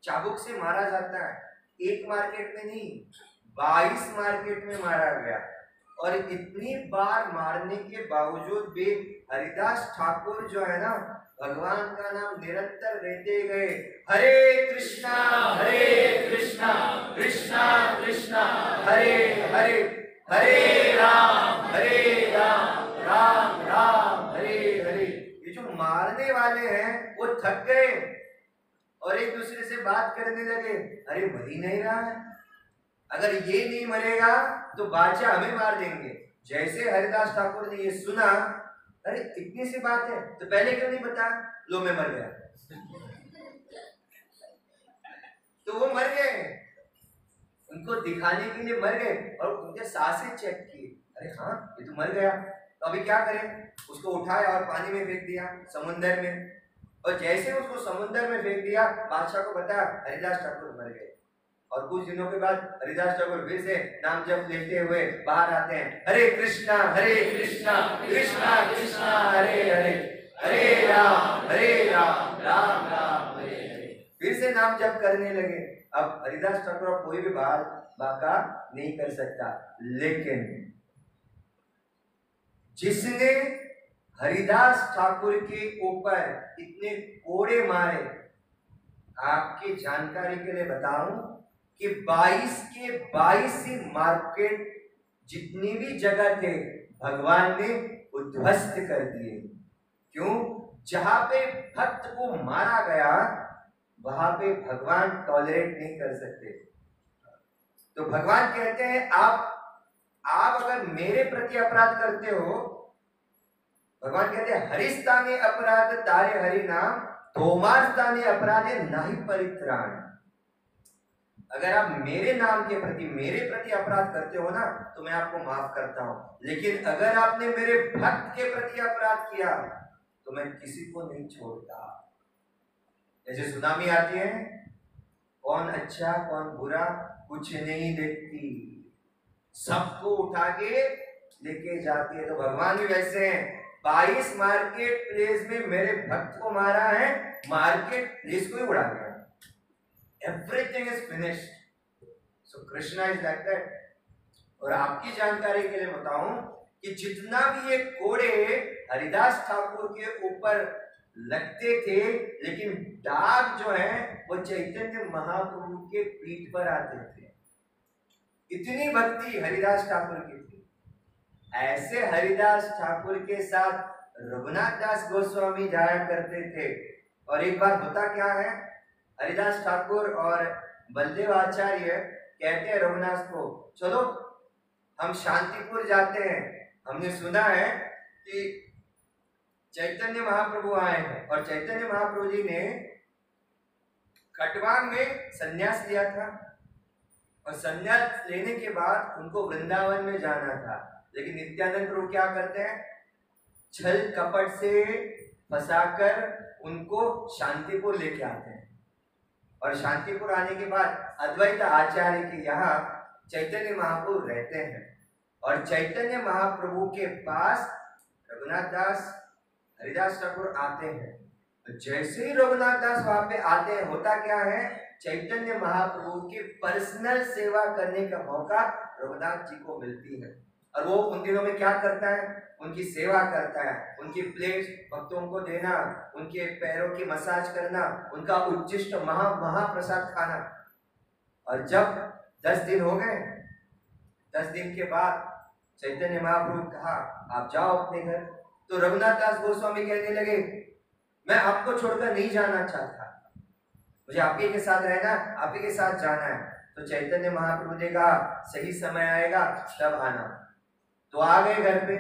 चाबुक से मारा जाता है, एक मार्केट में नहीं, 22 मार्केट में मारा गया। और इतनी बार मारने के बावजूद भी हरिदास ठाकुर जो है ना, भगवान का नाम निरंतर लेते गए। हरे कृष्णा कृष्णा कृष्णा हरे हरे, हरे राम राम राम हरे हरे। ये जो मारने वाले हैं वो थक गए और एक दूसरे से बात करने लगे, अरे मर ही नहीं रहा है, अगर ये नहीं मरेगा तो बादशाह हमें मार देंगे। जैसे हरिदास ठाकुर ने ये सुना, अरे इतनी सी बात है तो पहले क्यों नहीं बताया? लो मैं मर गया। तो वो मर गए, उनको दिखाने के लिए मर गए और उनके सांसें चेक किए, अरे हाँ ये तो मर गया। तो अभी क्या करें? उसको उठाया और पानी में फेंक दिया, समुद्र में। और जैसे उसको समुद्र में फेंक दिया, बादशाह को बताया हरिदास ठाकुर मर गए। और कुछ दिनों के बाद हरिदास ठाकुर फिर से नाम जप लेते हुए बाहर आते हैं, हरे कृष्णा कृष्णा कृष्णा हरे हरे, हरे राम राम राम हरे हरे। फिर से नाम जप करने लगे। अब हरिदास ठाकुर कोई भी बाका नहीं कर सकता, लेकिन जिसने हरिदास ठाकुर के ऊपर इतने कोड़े मारे, आपकी जानकारी के लिए बताऊं कि 22 के 22 मार्केट जितनी भी जगह थे भगवान ने उद्ध्वस्त कर दिए। क्यों? जहां पे भक्त को मारा गया वहां पे भगवान टॉलरेट नहीं कर सकते। तो भगवान कहते हैं आप अगर मेरे प्रति अपराध करते हो, भगवान कहते हैं हरिस्ताने अपराध तारे हरि नाम, तोमारस्ताने अपराधे नाही परित्राण। अगर आप मेरे नाम के प्रति, मेरे प्रति अपराध करते हो ना, तो मैं आपको माफ करता हूं, लेकिन अगर आपने मेरे भक्त के प्रति अपराध किया तो मैं किसी को नहीं छोड़ता। जैसे सुनामी आती है, कौन अच्छा कौन बुरा कुछ नहीं देखती, सबको उठा के लेके जाती है। तो भगवान भी वैसे हैं। 22 मार्केट प्लेस में मेरे भक्त को मारा है, मार्केट प्लेस को ही उड़ा दिया। Everything is finished. So Krishna is like that. और आपकी जानकारी के लिए बताऊं कि जितना भी ये कोड़े हरिदास ठाकुर के ऊपर लगते थे, लेकिन दाग जो है वो चैतन्य महाप्रभु के पीठ पर आते थे। इतनी भक्ति हरिदास ठाकुर की थी। ऐसे हरिदास ठाकुर के साथ रघुनाथ दास गोस्वामी जाया करते थे। और एक बार होता क्या है, हरिदास ठाकुर और बलदेव आचार्य कहते हैं रघुनाथ को, चलो हम शांतिपुर जाते हैं, हमने सुना है कि चैतन्य महाप्रभु आए हैं। और चैतन्य महाप्रभु जी ने खटवांग में संन्यास लिया था और संन्यास लेने के बाद उनको वृंदावन में जाना था। लेकिन नित्यानंद प्रभु क्या करते हैं, छल कपट से फंसाकर उनको शांतिपुर लेके आते हैं। और शांतिपुर आने के बाद अद्वैत आचार्य के यहाँ चैतन्य महाप्रभु रहते हैं। और चैतन्य महाप्रभु के पास रघुनाथ दास हरिदास ठाकुर आते हैं। तो जैसे ही रघुनाथ दास वहां पे आते हैं, होता क्या है, चैतन्य महाप्रभु की पर्सनल सेवा करने का मौका रघुनाथ जी को मिलती है। और वो उन दिनों में क्या करता है, उनकी सेवा करता है, उनकी प्लेट भक्तों को देना, उनके पैरों की मसाज करना, उनका उच्चिष्ट महाप्रसाद खाना। और जब 10 दिन हो गए, 10 दिन के बाद चैतन्य महाप्रभु कहा आप जाओ अपने घर। तो रघुनाथ दास गोस्वामी कहने लगे मैं आपको छोड़कर नहीं जाना चाहता, मुझे आप ही के साथ रहना, आप ही के साथ जाना है। तो चैतन्य महाप्रभु ने कहा सही समय आएगा तब आना। तो आ गए घर पे।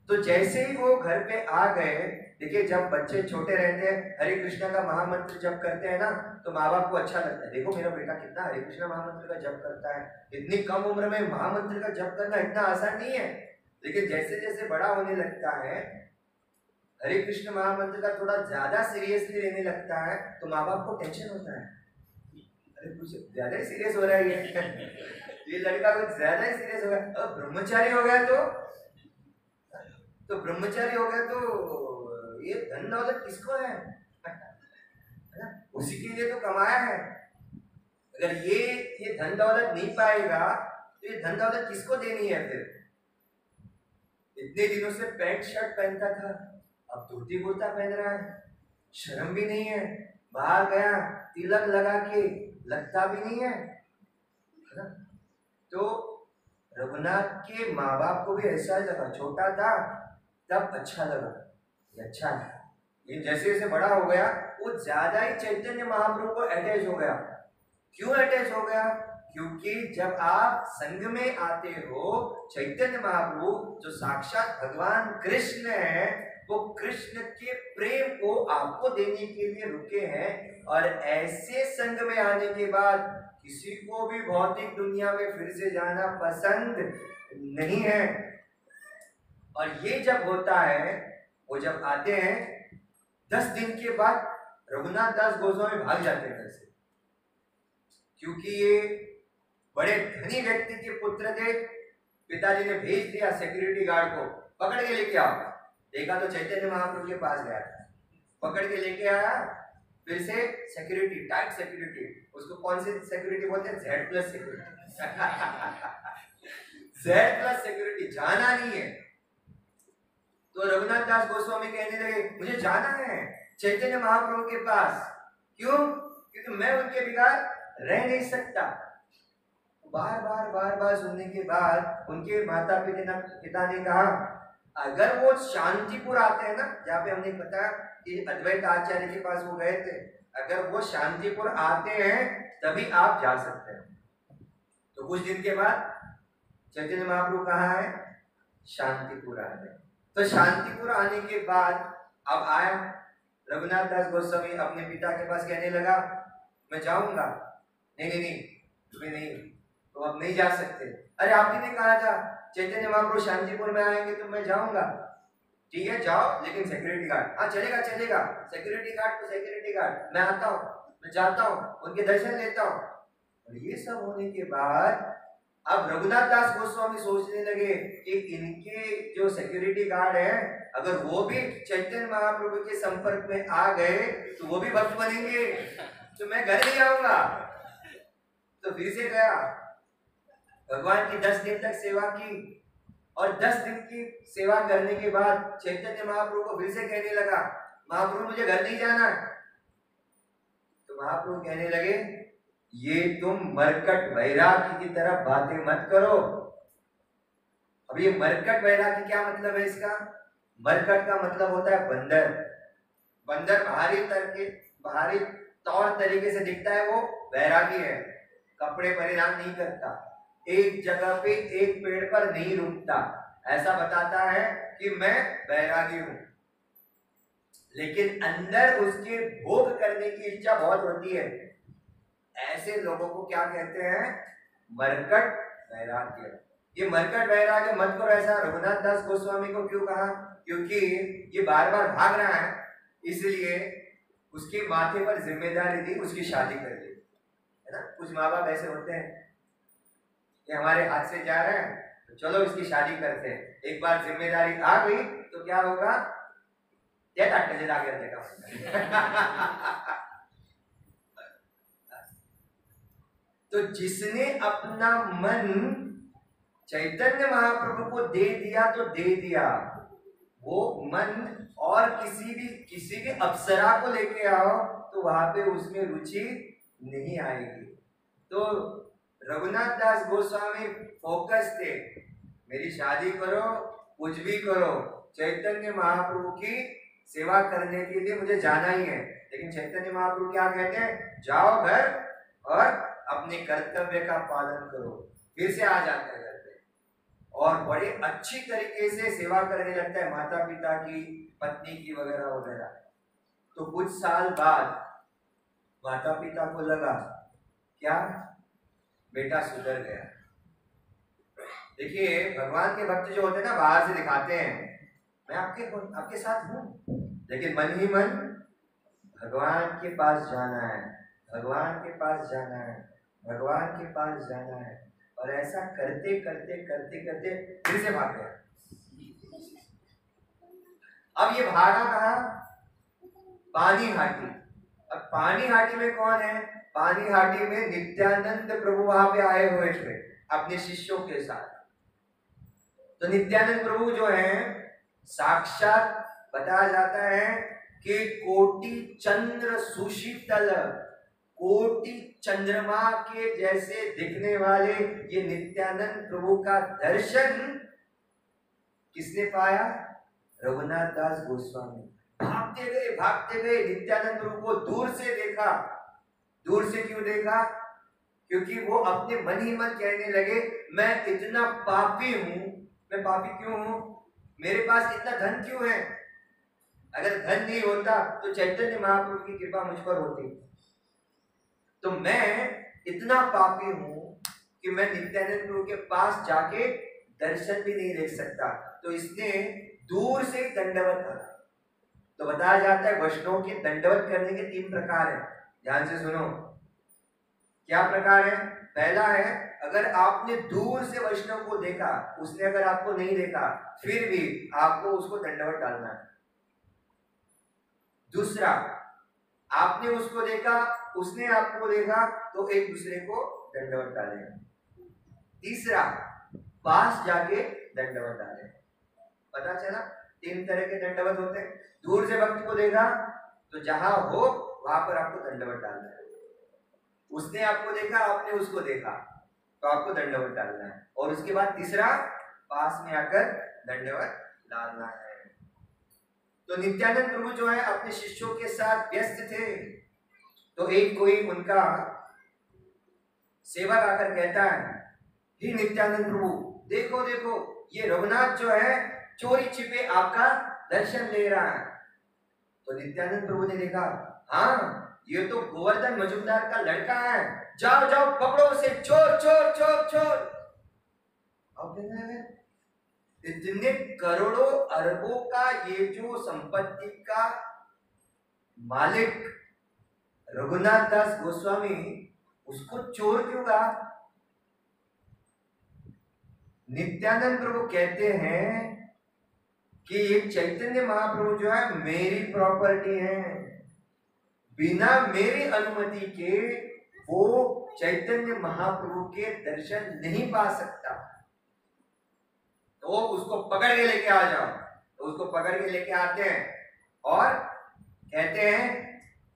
तो जैसे ही वो घर पे आ गए, देखिए जब बच्चे छोटे रहते हैं हरे कृष्णा का महामंत्र जप करते हैं ना, तो माँ बाप को अच्छा लगता है, देखो मेरा बेटा कितना हरे कृष्णा महामंत्र का जप करता है। इतनी कम उम्र में महामंत्र का जप करना इतना आसान नहीं है। लेकिन जैसे जैसे बड़ा होने लगता है, हरे कृष्ण महामंत्र का थोड़ा ज्यादा सीरियसली लेने लगता है, तो माँ बाप को टेंशन होता है, अरे कुछ ज्यादा ही सीरियस हो रहा है ये लड़का कुछ ज्यादा ही सीरियस हो गया। अब ब्रह्मचारी हो गया तो ब्रह्मचारी हो गया तो ये धन दौलत किसको है ना? उसी के लिए तो कमाया है। अगर ये धन दौलत नहीं पाएगा तो ये धन दौलत किसको देनी है फिर? इतने दिनों से पैंट शर्ट पहनता था, अब धोती कुर्ता पहन रहा है, शर्म भी नहीं है, बाहर गया तिलक लगा के लगता भी नहीं है ना? तो रघुनाथ के माँ बाप को भी ऐसा लगा, छोटा था तब अच्छा लगा ये अच्छा है। ये जैसे जैसे बड़ा हो गया वो ज्यादा ही चैतन्य महाप्रभु को अटैच हो गया। क्यों अटैच हो गया? क्योंकि जब आप संघ में आते हो, चैतन्य महाप्रभु जो साक्षात भगवान कृष्ण है, वो कृष्ण के प्रेम को आपको देने के लिए रुके हैं। और ऐसे संघ में आने के बाद किसी को भी भौतिक दुनिया में फिर से जाना पसंद नहीं है। और ये जब होता है, वो जब आते हैं 10 दिन के बाद रघुनाथ दास गोस्वामी भाग जाते हैं घर से, क्योंकि ये बड़े धनी व्यक्ति के पुत्र थे। पिताजी ने भेज दिया सिक्योरिटी गार्ड को, पकड़ के लेके आओ। देखा तो चैतन्य महाप्रभु के पास गया, पकड़ के लेके आया, फिर से सिक्योरिटी, टाइट सिक्योरिटी, उसको कौन सी सिक्योरिटी बोलते हैं? Z+ सिक्योरिटी Z+ सिक्योरिटी, जाना नहीं है। तो रघुनाथ दास गोस्वामी कहने लगे मुझे जाना है चैतन्य महाप्रभु के पास। क्यों? क्योंकि मैं उनके बिगाड़ रह नहीं सकता। बार बार सुनने के बाद उनके माता पिता ने कहा अगर वो शांतिपुर आते हैं ना, जहाँ पे हमने पता कि अद्वैत आचार्य के पास वो गए थे, अगर वो शांतिपुर आते हैं तभी आप जा सकते हैं। तो कुछ दिन के बाद चैतन्य महाप्रभु कहाँ है? शांतिपुर आ गए। तो शांतिपुर आने के बाद अब आया रघुनाथ दास गोस्वामी अपने पिता के पास, कहने लगा मैं जाऊंगा। नहीं तुम्हें नहीं, तो अब नहीं जा सकते। अरे आप ही ने कहा था चैतन्य महाप्रभु शांतिपुर में आएंगे तो मैं जाऊंगा। ठीक है जाओ, लेकिन सिक्योरिटी गार्ड, हाँ चलेगा सिक्योरिटी गार्ड तो सिक्योरिटी गार्ड, मैं आता हूँ, मैं जाता हूँ, उनके दर्शन लेता हूँ। और ये सब होने के बाद अब रघुनाथ दास गोस्वामी सोचने लगे कि इनके जो सिक्योरिटी गार्ड है, अगर वो भी चैतन्य महाप्रभु के संपर्क में आ गए तो वो भी भक्त बनेंगे, तो मैं घर नहीं आऊंगा। तो फिर से गया, भगवान की 10 दिन तक सेवा की, और 10 दिन की सेवा करने के बाद चैतन्य महाप्रभु को फिर से कहने लगा महाप्रभु मुझे घर नहीं जाना। तो महाप्रभु कहने लगे ये तुम मरकट वैरागी की तरफ बातें मत करो। अब ये मरकट वैरागी क्या मतलब है इसका? मरकट का मतलब होता है बंदर। बंदर बाहरी तौर तरीके से दिखता है, वो वैरागी है, कपड़े परिधान नहीं करता, एक जगह पे एक पेड़ पर नहीं रुकता, ऐसा बताता है कि मैं वैरागी हूं। लेकिन अंदर उसके भोग करने की इच्छा बहुत होती है। ऐसे लोगों को क्या कहते हैं? मरकट वैराग्य। ये मरकट वैराग्य मत करो, ऐसा रघुनाथ दास गोस्वामी को क्यों कहा? क्योंकि ये बार बार भाग रहा है, इसलिए उसके माथे पर जिम्मेदारी दी, उसकी शादी कर दी, है ना। कुछ माँ बाप ऐसे होते हैं कि हमारे हाथ से जा रहे हैं तो चलो इसकी शादी करते हैं। एक बार जिम्मेदारी आ गई तो क्या होगा? तो जिसने अपना मन चैतन्य महाप्रभु को दे दिया तो दे दिया, वो मन और किसी भी अप्सरा को लेके आओ तो वहां पे उसमें रुचि नहीं आएगी। तो रघुनाथ दास गोस्वामी फोकस थे, मेरी शादी करो, कुछ भी करो, चैतन्य महाप्रभु की सेवा करने के लिए मुझे जाना ही है। लेकिन चैतन्य महाप्रभु क्या कहते हैं, जाओ घर और अपने कर्तव्य का पालन करो। फिर से आ जाते हैं घर पे और बड़े अच्छी तरीके से सेवा करने लगता है माता पिता की, पत्नी की वगैरह वगैरह। तो कुछ साल बाद माता पिता को लगा क्या बेटा सुधर गया। देखिए भगवान के भक्त जो होते हैं ना, बाहर से दिखाते हैं मैं आपके साथ हूं, लेकिन मन ही मन भगवान के पास जाना है, भगवान के पास जाना है, भगवान के पास जाना है। और ऐसा करते करते करते करते फिर से भाग गया। अब ये भागा कहा, पानी हाटी। अब पानी हाटी में कौन है, पानी हाटी में नित्यानंद प्रभु वहां पे आए हुए थे अपने शिष्यों के साथ। तो नित्यानंद प्रभु जो है साक्षात बताया जाता है कि कोटि चंद्र सुशीतल, कोटि चंद्रमा के जैसे दिखने वाले ये नित्यानंद प्रभु का दर्शन किसने पाया, रघुनाथ दास गोस्वामी। भागते गए नित्यानंद प्रभु को दूर से देखा। दूर से क्यों देखा, क्योंकि वो अपने मन ही मन कहने लगे मैं इतना पापी हूं, मैं पापी क्यों हूं, मेरे पास इतना धन क्यों है। अगर धन नहीं होता तो चैतन्य महाप्रभु की कृपा मुझ पर होती। तो मैं इतना पापी हूं कि मैं नित्यानंद प्रभु के पास जाके दर्शन भी नहीं देख सकता। तो इसने दूर से दंडवत करा। तो बताया जाता है वैष्णव के दंडवत करने के 3 प्रकार हैं। ध्यान से सुनो क्या प्रकार है। पहला है, अगर आपने दूर से वैष्णव को देखा, उसने अगर आपको नहीं देखा, फिर भी आपको उसको दंडवत डालना है। दूसरा, आपने उसको देखा, उसने आपको देखा, तो एक दूसरे को दंडवत डालेगा। तीसरा, पास जाके दंडवत डाले। पता चला 3 तरह के दंडवत होते हैं। दूर से भक्त को देखा तो जहां हो वहां पर आपको दंडवत डालना है। उसने आपको देखा, आपने उसको देखा, तो आपको दंडवत डालना है। और उसके बाद तीसरा, पास में आकर दंडवत डालना है। तो नित्यानंद प्रभु जो है अपने शिष्यों के साथ व्यस्त थे। तो एक कोई उनका सेवक आकर कहता है, हे नित्यानंद प्रभु देखो देखो, ये रघुनाथ जो है चोरी छिपे आपका दर्शन ले रहा है। तो नित्यानंद प्रभु ने देखा, हाँ ये तो गोवर्धन मजुमदार का लड़का है, जाओ जाओ पकड़ो उसे, चोर चोर चोर चोर। अब कहने लगे इतने करोड़ों अरबों का ये जो संपत्ति का मालिक रघुनाथ दास गोस्वामी, उसको चोर क्यों कहा। नित्यानंद प्रभु कहते हैं कि ये चैतन्य महाप्रभु जो है मेरी प्रॉपर्टी है, बिना मेरी अनुमति के वो चैतन्य महाप्रभु के दर्शन नहीं पा सकता। तो उसको पकड़ के लेके आ जाओ। तो उसको पकड़ के लेके आते हैं और कहते हैं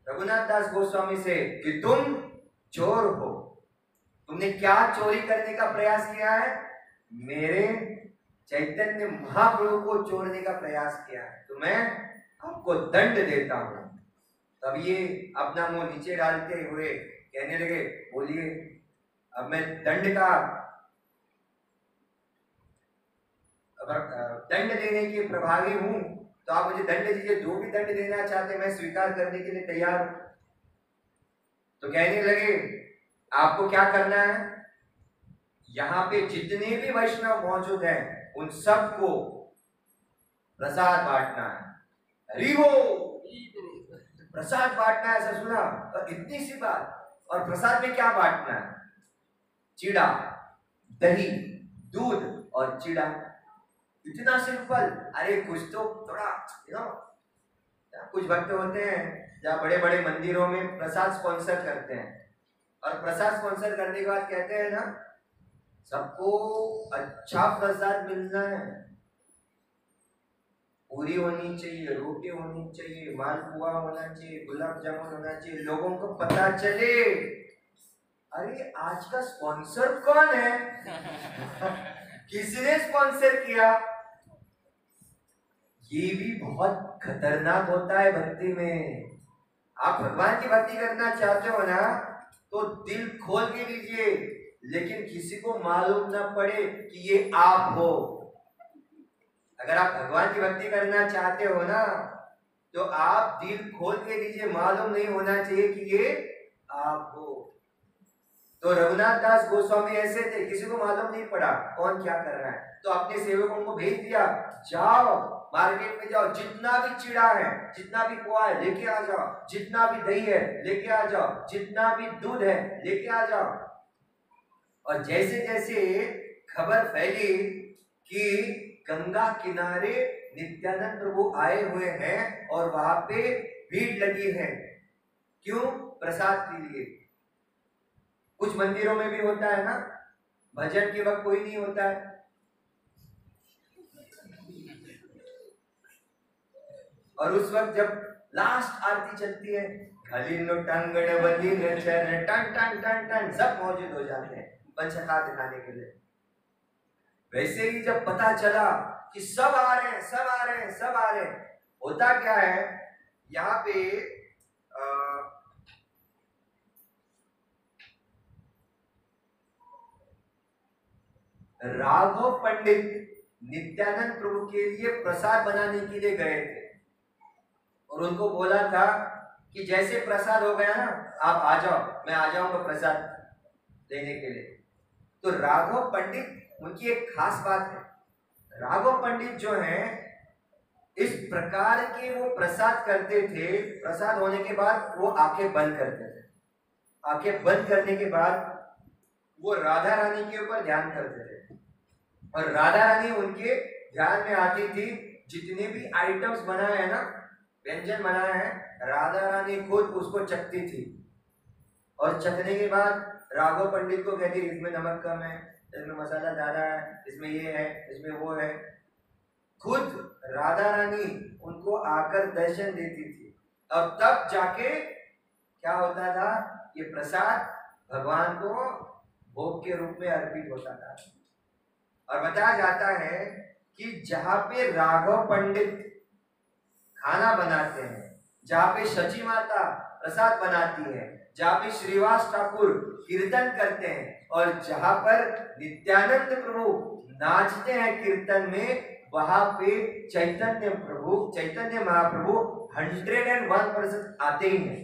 रघुनाथ दास गोस्वामी से कि तुम चोर हो, तुमने क्या चोरी करने का प्रयास किया है, मेरे चैतन्य महाप्रभु को चोरने का प्रयास किया है, तो मैं आपको दंड देता हूं। तब ये अपना मुंह नीचे डालते हुए कहने लगे, बोलिए अब मैं दंड देने के प्रभावी हूं, तो आप मुझे दंड दीजिए, जो भी दंड देना चाहते मैं स्वीकार करने के लिए तैयार हूं। तो कहने लगे आपको क्या करना है, यहाँ पे जितने भी वैष्णव मौजूद हैं उन सबको प्रसाद बांटना है। हरि बोल, प्रसाद बांटना है। ऐसा सुना, और इतनी सी बात। और प्रसाद में क्या बांटना है, चिड़ा, दही, दूध और चिड़ा। इतना सिंपल। अरे कुछ तो थोड़ा कुछ भक्त होते हैं जहाँ बड़े बड़े मंदिरों में प्रसाद स्पॉन्सर करते हैं, और प्रसाद स्पॉन्सर करने के बाद कहते हैं ना सबको अच्छा प्रसाद मिलना है, पूरी होनी चाहिए, रोटी होनी चाहिए, मालपुआ होना चाहिए, गुलाब जामुन होना चाहिए, लोगों को पता चले अरे आज का स्पॉन्सर कौन है किसने स्पॉन्सर किया। ये भी बहुत खतरनाक होता है भक्ति में। आप भगवान की भक्ति करना चाहते हो ना, तो दिल खोल के लीजिए, लेकिन किसी को मालूम ना पड़े कि ये आप हो। अगर आप भगवान की भक्ति करना चाहते हो ना, तो आप दिल खोल के लीजिए, मालूम नहीं होना चाहिए कि ये आप हो। तो रघुनाथ दास गोस्वामी ऐसे थे, किसी को मालूम नहीं पड़ा कौन क्या कर रहा है, तो अपने सेवकों को भेज दिया, जाओ मार्केट में जाओ, जितना भी चिड़ा है, जितना भी खोआ है लेके आ जाओ, जितना भी दही है लेके आ जाओ, जितना भी दूध है लेके आ जाओ। और जैसे जैसे खबर फैली कि गंगा किनारे नित्यानंद प्रभु आए हुए हैं और वहां पे भीड़ लगी है, क्यों? प्रसाद के लिए। कुछ मंदिरों में भी होता है ना, भजन के वक्त कोई नहीं होता है, और उस वक्त जब लास्ट आरती चलती है, घलिनो टंगड़ बलिन चरण टन टन टन टन सब मौजूद हो जाते हैं पंचखाद्य दिखाने के लिए। वैसे ही जब पता चला कि सब आ रहे हैं, सब आ रहे हैं, सब आ रहे हैं, होता क्या है यहाँ पे राघव पंडित नित्यानंद प्रभु के लिए प्रसाद बनाने के लिए गए थे, और उनको बोला था कि जैसे प्रसाद हो गया ना, आप आ जाओ, मैं आ जाऊंगा प्रसाद देने के लिए। तो राघव पंडित, उनकी एक खास बात है, राघव पंडित जो है इस प्रकार के वो प्रसाद करते थे, प्रसाद होने के बाद वो आंखें बंद करते थे, आंखें बंद करने के बाद वो राधा रानी के ऊपर ध्यान करते थे, और राधा रानी उनके ध्यान में आती थी। जितने भी आइटम्स बनाए हैं ना, व्यंजन बनाए हैं, राधा रानी खुद उसको चखती थी, और चखने के बाद राघव पंडित को कहती इसमें नमक कम है, इसमें मसाला ज्यादा है, इसमें ये है, इसमें वो है। खुद राधा रानी उनको आकर दर्शन देती थी, और तब जाके क्या होता था, ये प्रसाद भगवान को भोग के रूप में अर्पित होता था। और बताया जाता है कि जहां पे राघव पंडित खाना बनाते हैं, जहां पे शची माता प्रसाद बनाती है, जहां पे श्रीवास ठाकुर कीर्तन करते हैं, और जहां पर नित्यानंद प्रभु नाचते हैं कीर्तन में, वहां पे चैतन्य प्रभु, चैतन्य महाप्रभु 101% आते ही हैं।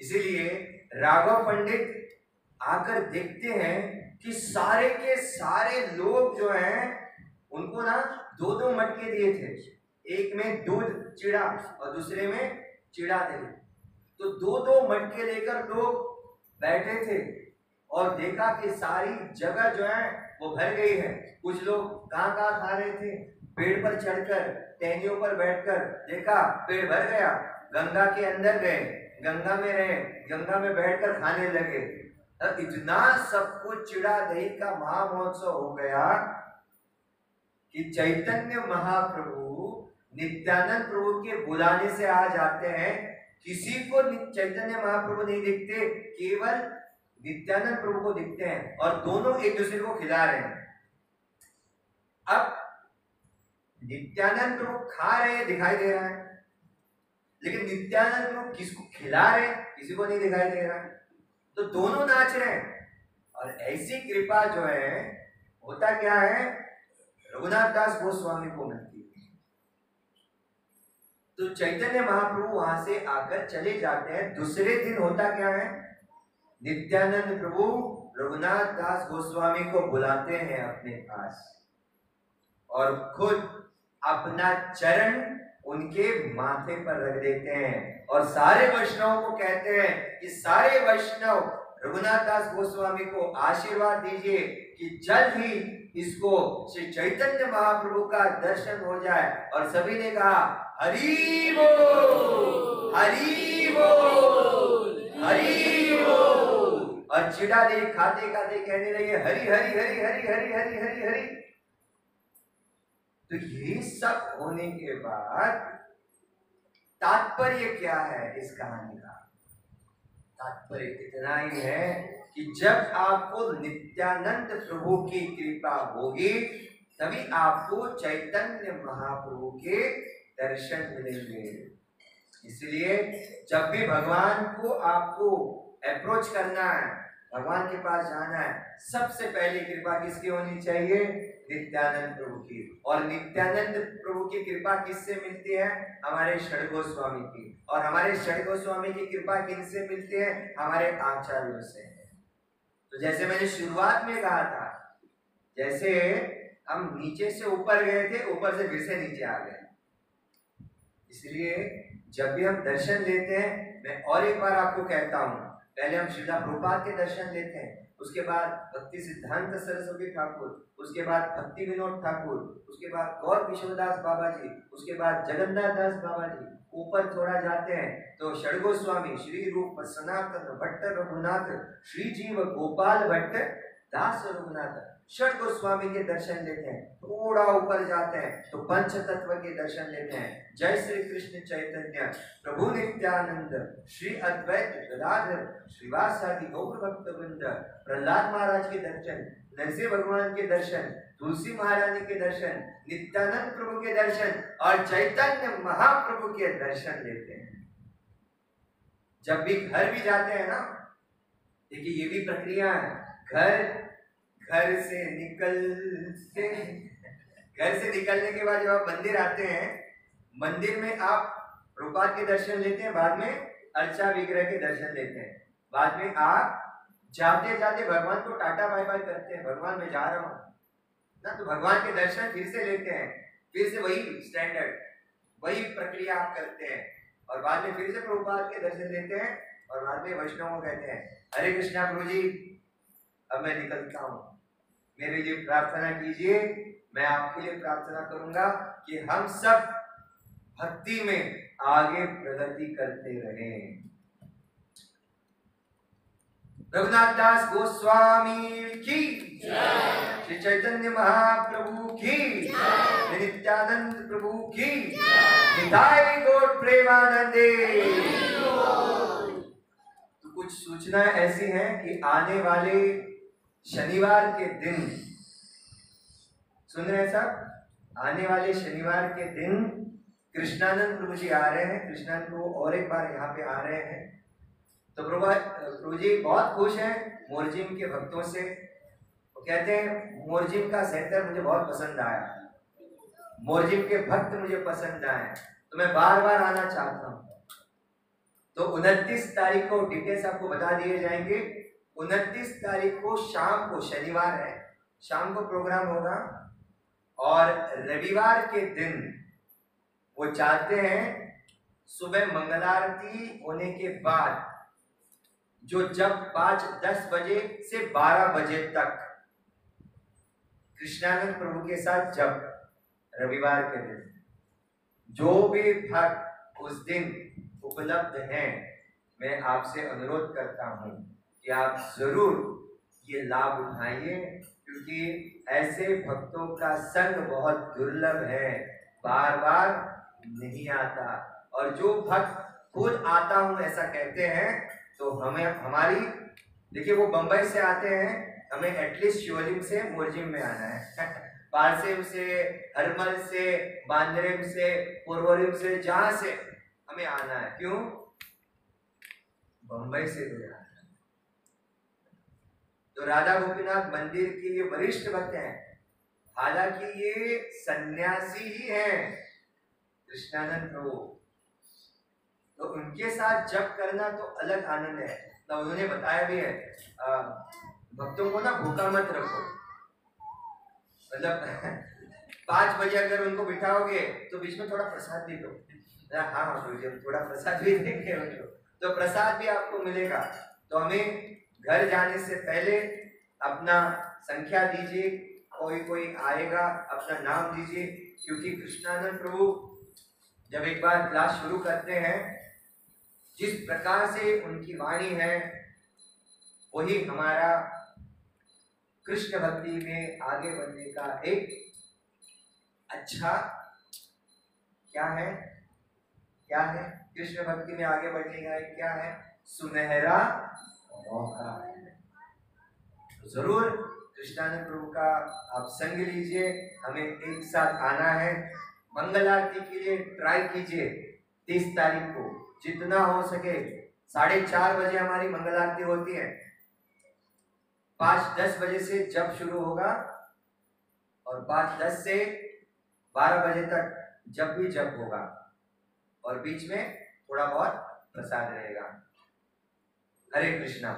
इसीलिए राघव पंडित आकर देखते हैं कि सारे के सारे लोग जो हैं उनको ना 2-2 मटके दिए थे, एक में दूध चिड़ा और दूसरे में चिड़ा दे, तो 2-2 मटके लेकर लोग बैठे थे, और देखा कि सारी जगह जो है वो भर गई है। कुछ लोग कहाँ खा रहे थे, पेड़ पर चढ़कर, टहनियों पर बैठकर, देखा पेड़ भर गया, गंगा के अंदर गए, गंगा में रहे, गंगा में बैठकर खाने लगे। इतना सब कुछ चिड़ा दही का महामहोत्सव हो गया कि चैतन्य महाप्रभु नित्यानंद प्रभु के बुलाने से आ जाते हैं। किसी को चैतन्य महाप्रभु नहीं दिखते, केवल नित्यानंद प्रभु को दिखते हैं, और दोनों एक दूसरे को खिला रहे हैं। अब नित्यानंद प्रभु खा रहे हैं, दिखाई दे रहा है, लेकिन नित्यानंद प्रभु किसको खिला रहे हैं, किसी को नहीं दिखाई दे रहा है, तो दोनों नाच रहे हैं। और ऐसी कृपा जो है, होता क्या है, रघुनाथ दास गोस्वामी को मिलती है। तो चैतन्य महाप्रभु वहां से आकर चले जाते हैं। दूसरे दिन होता क्या है, नित्यानंद प्रभु रघुनाथ दास गोस्वामी को बुलाते हैं अपने पास, और खुद अपना चरण उनके माथे पर रख देते हैं, और सारे वैष्णवों को कहते हैं कि सारे वैष्णव रघुनाथ दास गोस्वामी को आशीर्वाद दीजिए कि जल्द ही इसको श्री चैतन्य महाप्रभु का दर्शन हो जाए। और सभी ने कहा हरि बोल, हरि बोल, हरि बोल। और चिड़ा दे खाते खाते कहने लगे हरि हरि हरि हरि हरि हरि हरि हरि। तो ये सब होने के बाद तात्पर्य क्या है इस कहानी का? तात्पर्य इतना ही है कि जब आपको नित्यानंद प्रभु की कृपा होगी, तभी आपको चैतन्य महाप्रभु के दर्शन मिलेंगे। इसलिए जब भी भगवान को आपको अप्रोच करना है, भगवान के पास जाना है, सबसे पहले कृपा किसकी होनी चाहिए? नित्यानंद प्रभु की। और नित्यानंद प्रभु की कृपा किससे मिलती है? हमारे षड गोस्वामी की। और हमारे षड गोस्वामी की कृपा किससे मिलती है? हमारे आचार्यों से। तो जैसे मैंने शुरुआत में कहा था, जैसे हम नीचे से ऊपर गए थे, ऊपर से फिर से नीचे आ गए। इसलिए जब भी हम दर्शन लेते हैं, मैं और एक बार आपको कहता हूँ, पहले हम श्रीला प्रभुपाद के दर्शन लेते हैं, उसके बाद भक्ति सिद्धांत सरस्वती ठाकुर, उसके बाद भक्ति विनोद ठाकुर, उसके बाद गौर किशोरदास बाबा जी, उसके बाद जगन्नाथ दास बाबा जी। ऊपर थोड़ा जाते हैं तो षड गोस्वामी, श्री रूप सनातन भट्ट रघुनाथ, श्री जीव गोपाल भट्ट दास रघुनाथ, षड गोस्वामी के दर्शन लेते हैं। थोड़ा ऊपर जाते हैं तो पंच तत्व के दर्शन लेते हैं। जय श्री कृष्ण चैतन्य प्रभु नित्यानंद, श्री अद्वैत गदाधर श्रीवासादि गौर भक्त वृंद, प्रहलाद महाराज के दर्शन, नरसिंह भगवान के दर्शन, तुलसी महारानी के दर्शन, नित्यानंद प्रभु के दर्शन और चैतन्य महाप्रभु के दर्शन लेते हैं। जब भी घर भी जाते हैं ना, देखिए ये भी प्रक्रिया है। घर से निकलने के बाद जब आप मंदिर आते हैं, मंदिर में आप प्रभुपाद के दर्शन लेते हैं, बाद में अर्चा विग्रह के दर्शन लेते हैं, बाद में आप जाते जाते भगवान को टाटा बाय बाय करते हैं, भगवान मैं जा रहा हूँ ना, तो भगवान के दर्शन फिर से लेते हैं, फिर से वही स्टैंडर्ड, वही प्रक्रिया आप करते हैं, और बाद में फिर से प्रभुपाद के दर्शन लेते हैं, और बाद में वैष्णव को कहते हैं हरे कृष्णा प्रभु जी, अब मैं निकलता हूँ, मेरे लिए प्रार्थना कीजिए, मैं आपके लिए प्रार्थना करूंगा कि हम सब भक्ति में आगे प्रगति करते रहें। रघुनाथ दास गोस्वामी की, श्री चैतन्य महाप्रभु की, नित्यानंद प्रभु की, निताई गौर प्रेमानंदे। तो कुछ सूचनाएं ऐसी हैं कि आने वाले शनिवार के दिन, सुन रहे हैं सब, आने वाले शनिवार के दिन कृष्णानंद प्रभु जी आ रहे हैं। कृष्णानंद प्रभु और एक बार यहाँ पे आ रहे हैं। तो प्रभु जी बहुत खुश हैं मोरजिम के भक्तों से। वो कहते हैं मोरजिम का सेंटर मुझे बहुत पसंद आया, मोरजिम के भक्त मुझे पसंद आए, तो मैं बार बार आना चाहता हूँ। तो 29 तारीख को डिटेल्स आपको बता दिए जाएंगे। 29 तारीख को शाम को, शनिवार है, शाम को प्रोग्राम होगा, और रविवार के दिन वो चाहते हैं सुबह मंगलारती होने के बाद, जो जब 5-10 बजे से 12 बजे तक कृष्णानंद प्रभु के साथ, जब रविवार के दिन जो भी भक्त उस दिन उपलब्ध हैं, मैं आपसे अनुरोध करता हूं कि आप जरूर ये लाभ उठाइए, क्योंकि ऐसे भक्तों का संग बहुत दुर्लभ है, बार बार नहीं आता। और जो भक्त खुद आता हूं ऐसा कहते हैं, तो हमें हमारी, देखिए वो बंबई से आते हैं, हमें एटलीस्ट शिवलिंग से मोरजिम में आना है पारसेम से, हरमल से, बांद्रेम से, पुरवरिम से, जहां से हमें आना है। क्यों? बंबई से तो जाना है। तो राधा गोपीनाथ मंदिर के ये वरिष्ठ भक्त हैं, हालांकि ये सन्यासी ही हैं कृष्णानंद प्रभु, तो उनके साथ जप करना तो अलग आनंद है। तो उन्होंने बताया भी है, भक्तों को ना भूखा मत रखो, मतलब 5 बजे अगर उनको बिठाओगे तो बीच में थोड़ा प्रसाद भी दो। हाँ, थोड़ा प्रसाद भी देंगे उनको, तो प्रसाद भी आपको मिलेगा। तो हमें घर जाने से पहले अपना संख्या दीजिए, कोई आएगा अपना नाम दीजिए, क्योंकि कृष्णानंद प्रभु जब एक बार क्लास शुरू करते हैं, जिस प्रकार से उनकी वाणी है, वही हमारा कृष्ण भक्ति में आगे बढ़ने का एक अच्छा क्या है कृष्ण भक्ति में आगे बढ़ने का एक क्या है, सुनहरा मौका है। तो जरूर कृष्णानंद प्रभु का आप संग लीजिए, हमें एक साथ आना है। मंगल आरती के लिए ट्राई कीजिए 30 तारीख को जितना हो सके। 4:30 बजे हमारी मंगल आरती होती है। 5:10 बजे से जप शुरू होगा और 5:10 से 12 बजे तक जब भी जप होगा और बीच में थोड़ा बहुत प्रसाद रहेगा। हरे कृष्णा।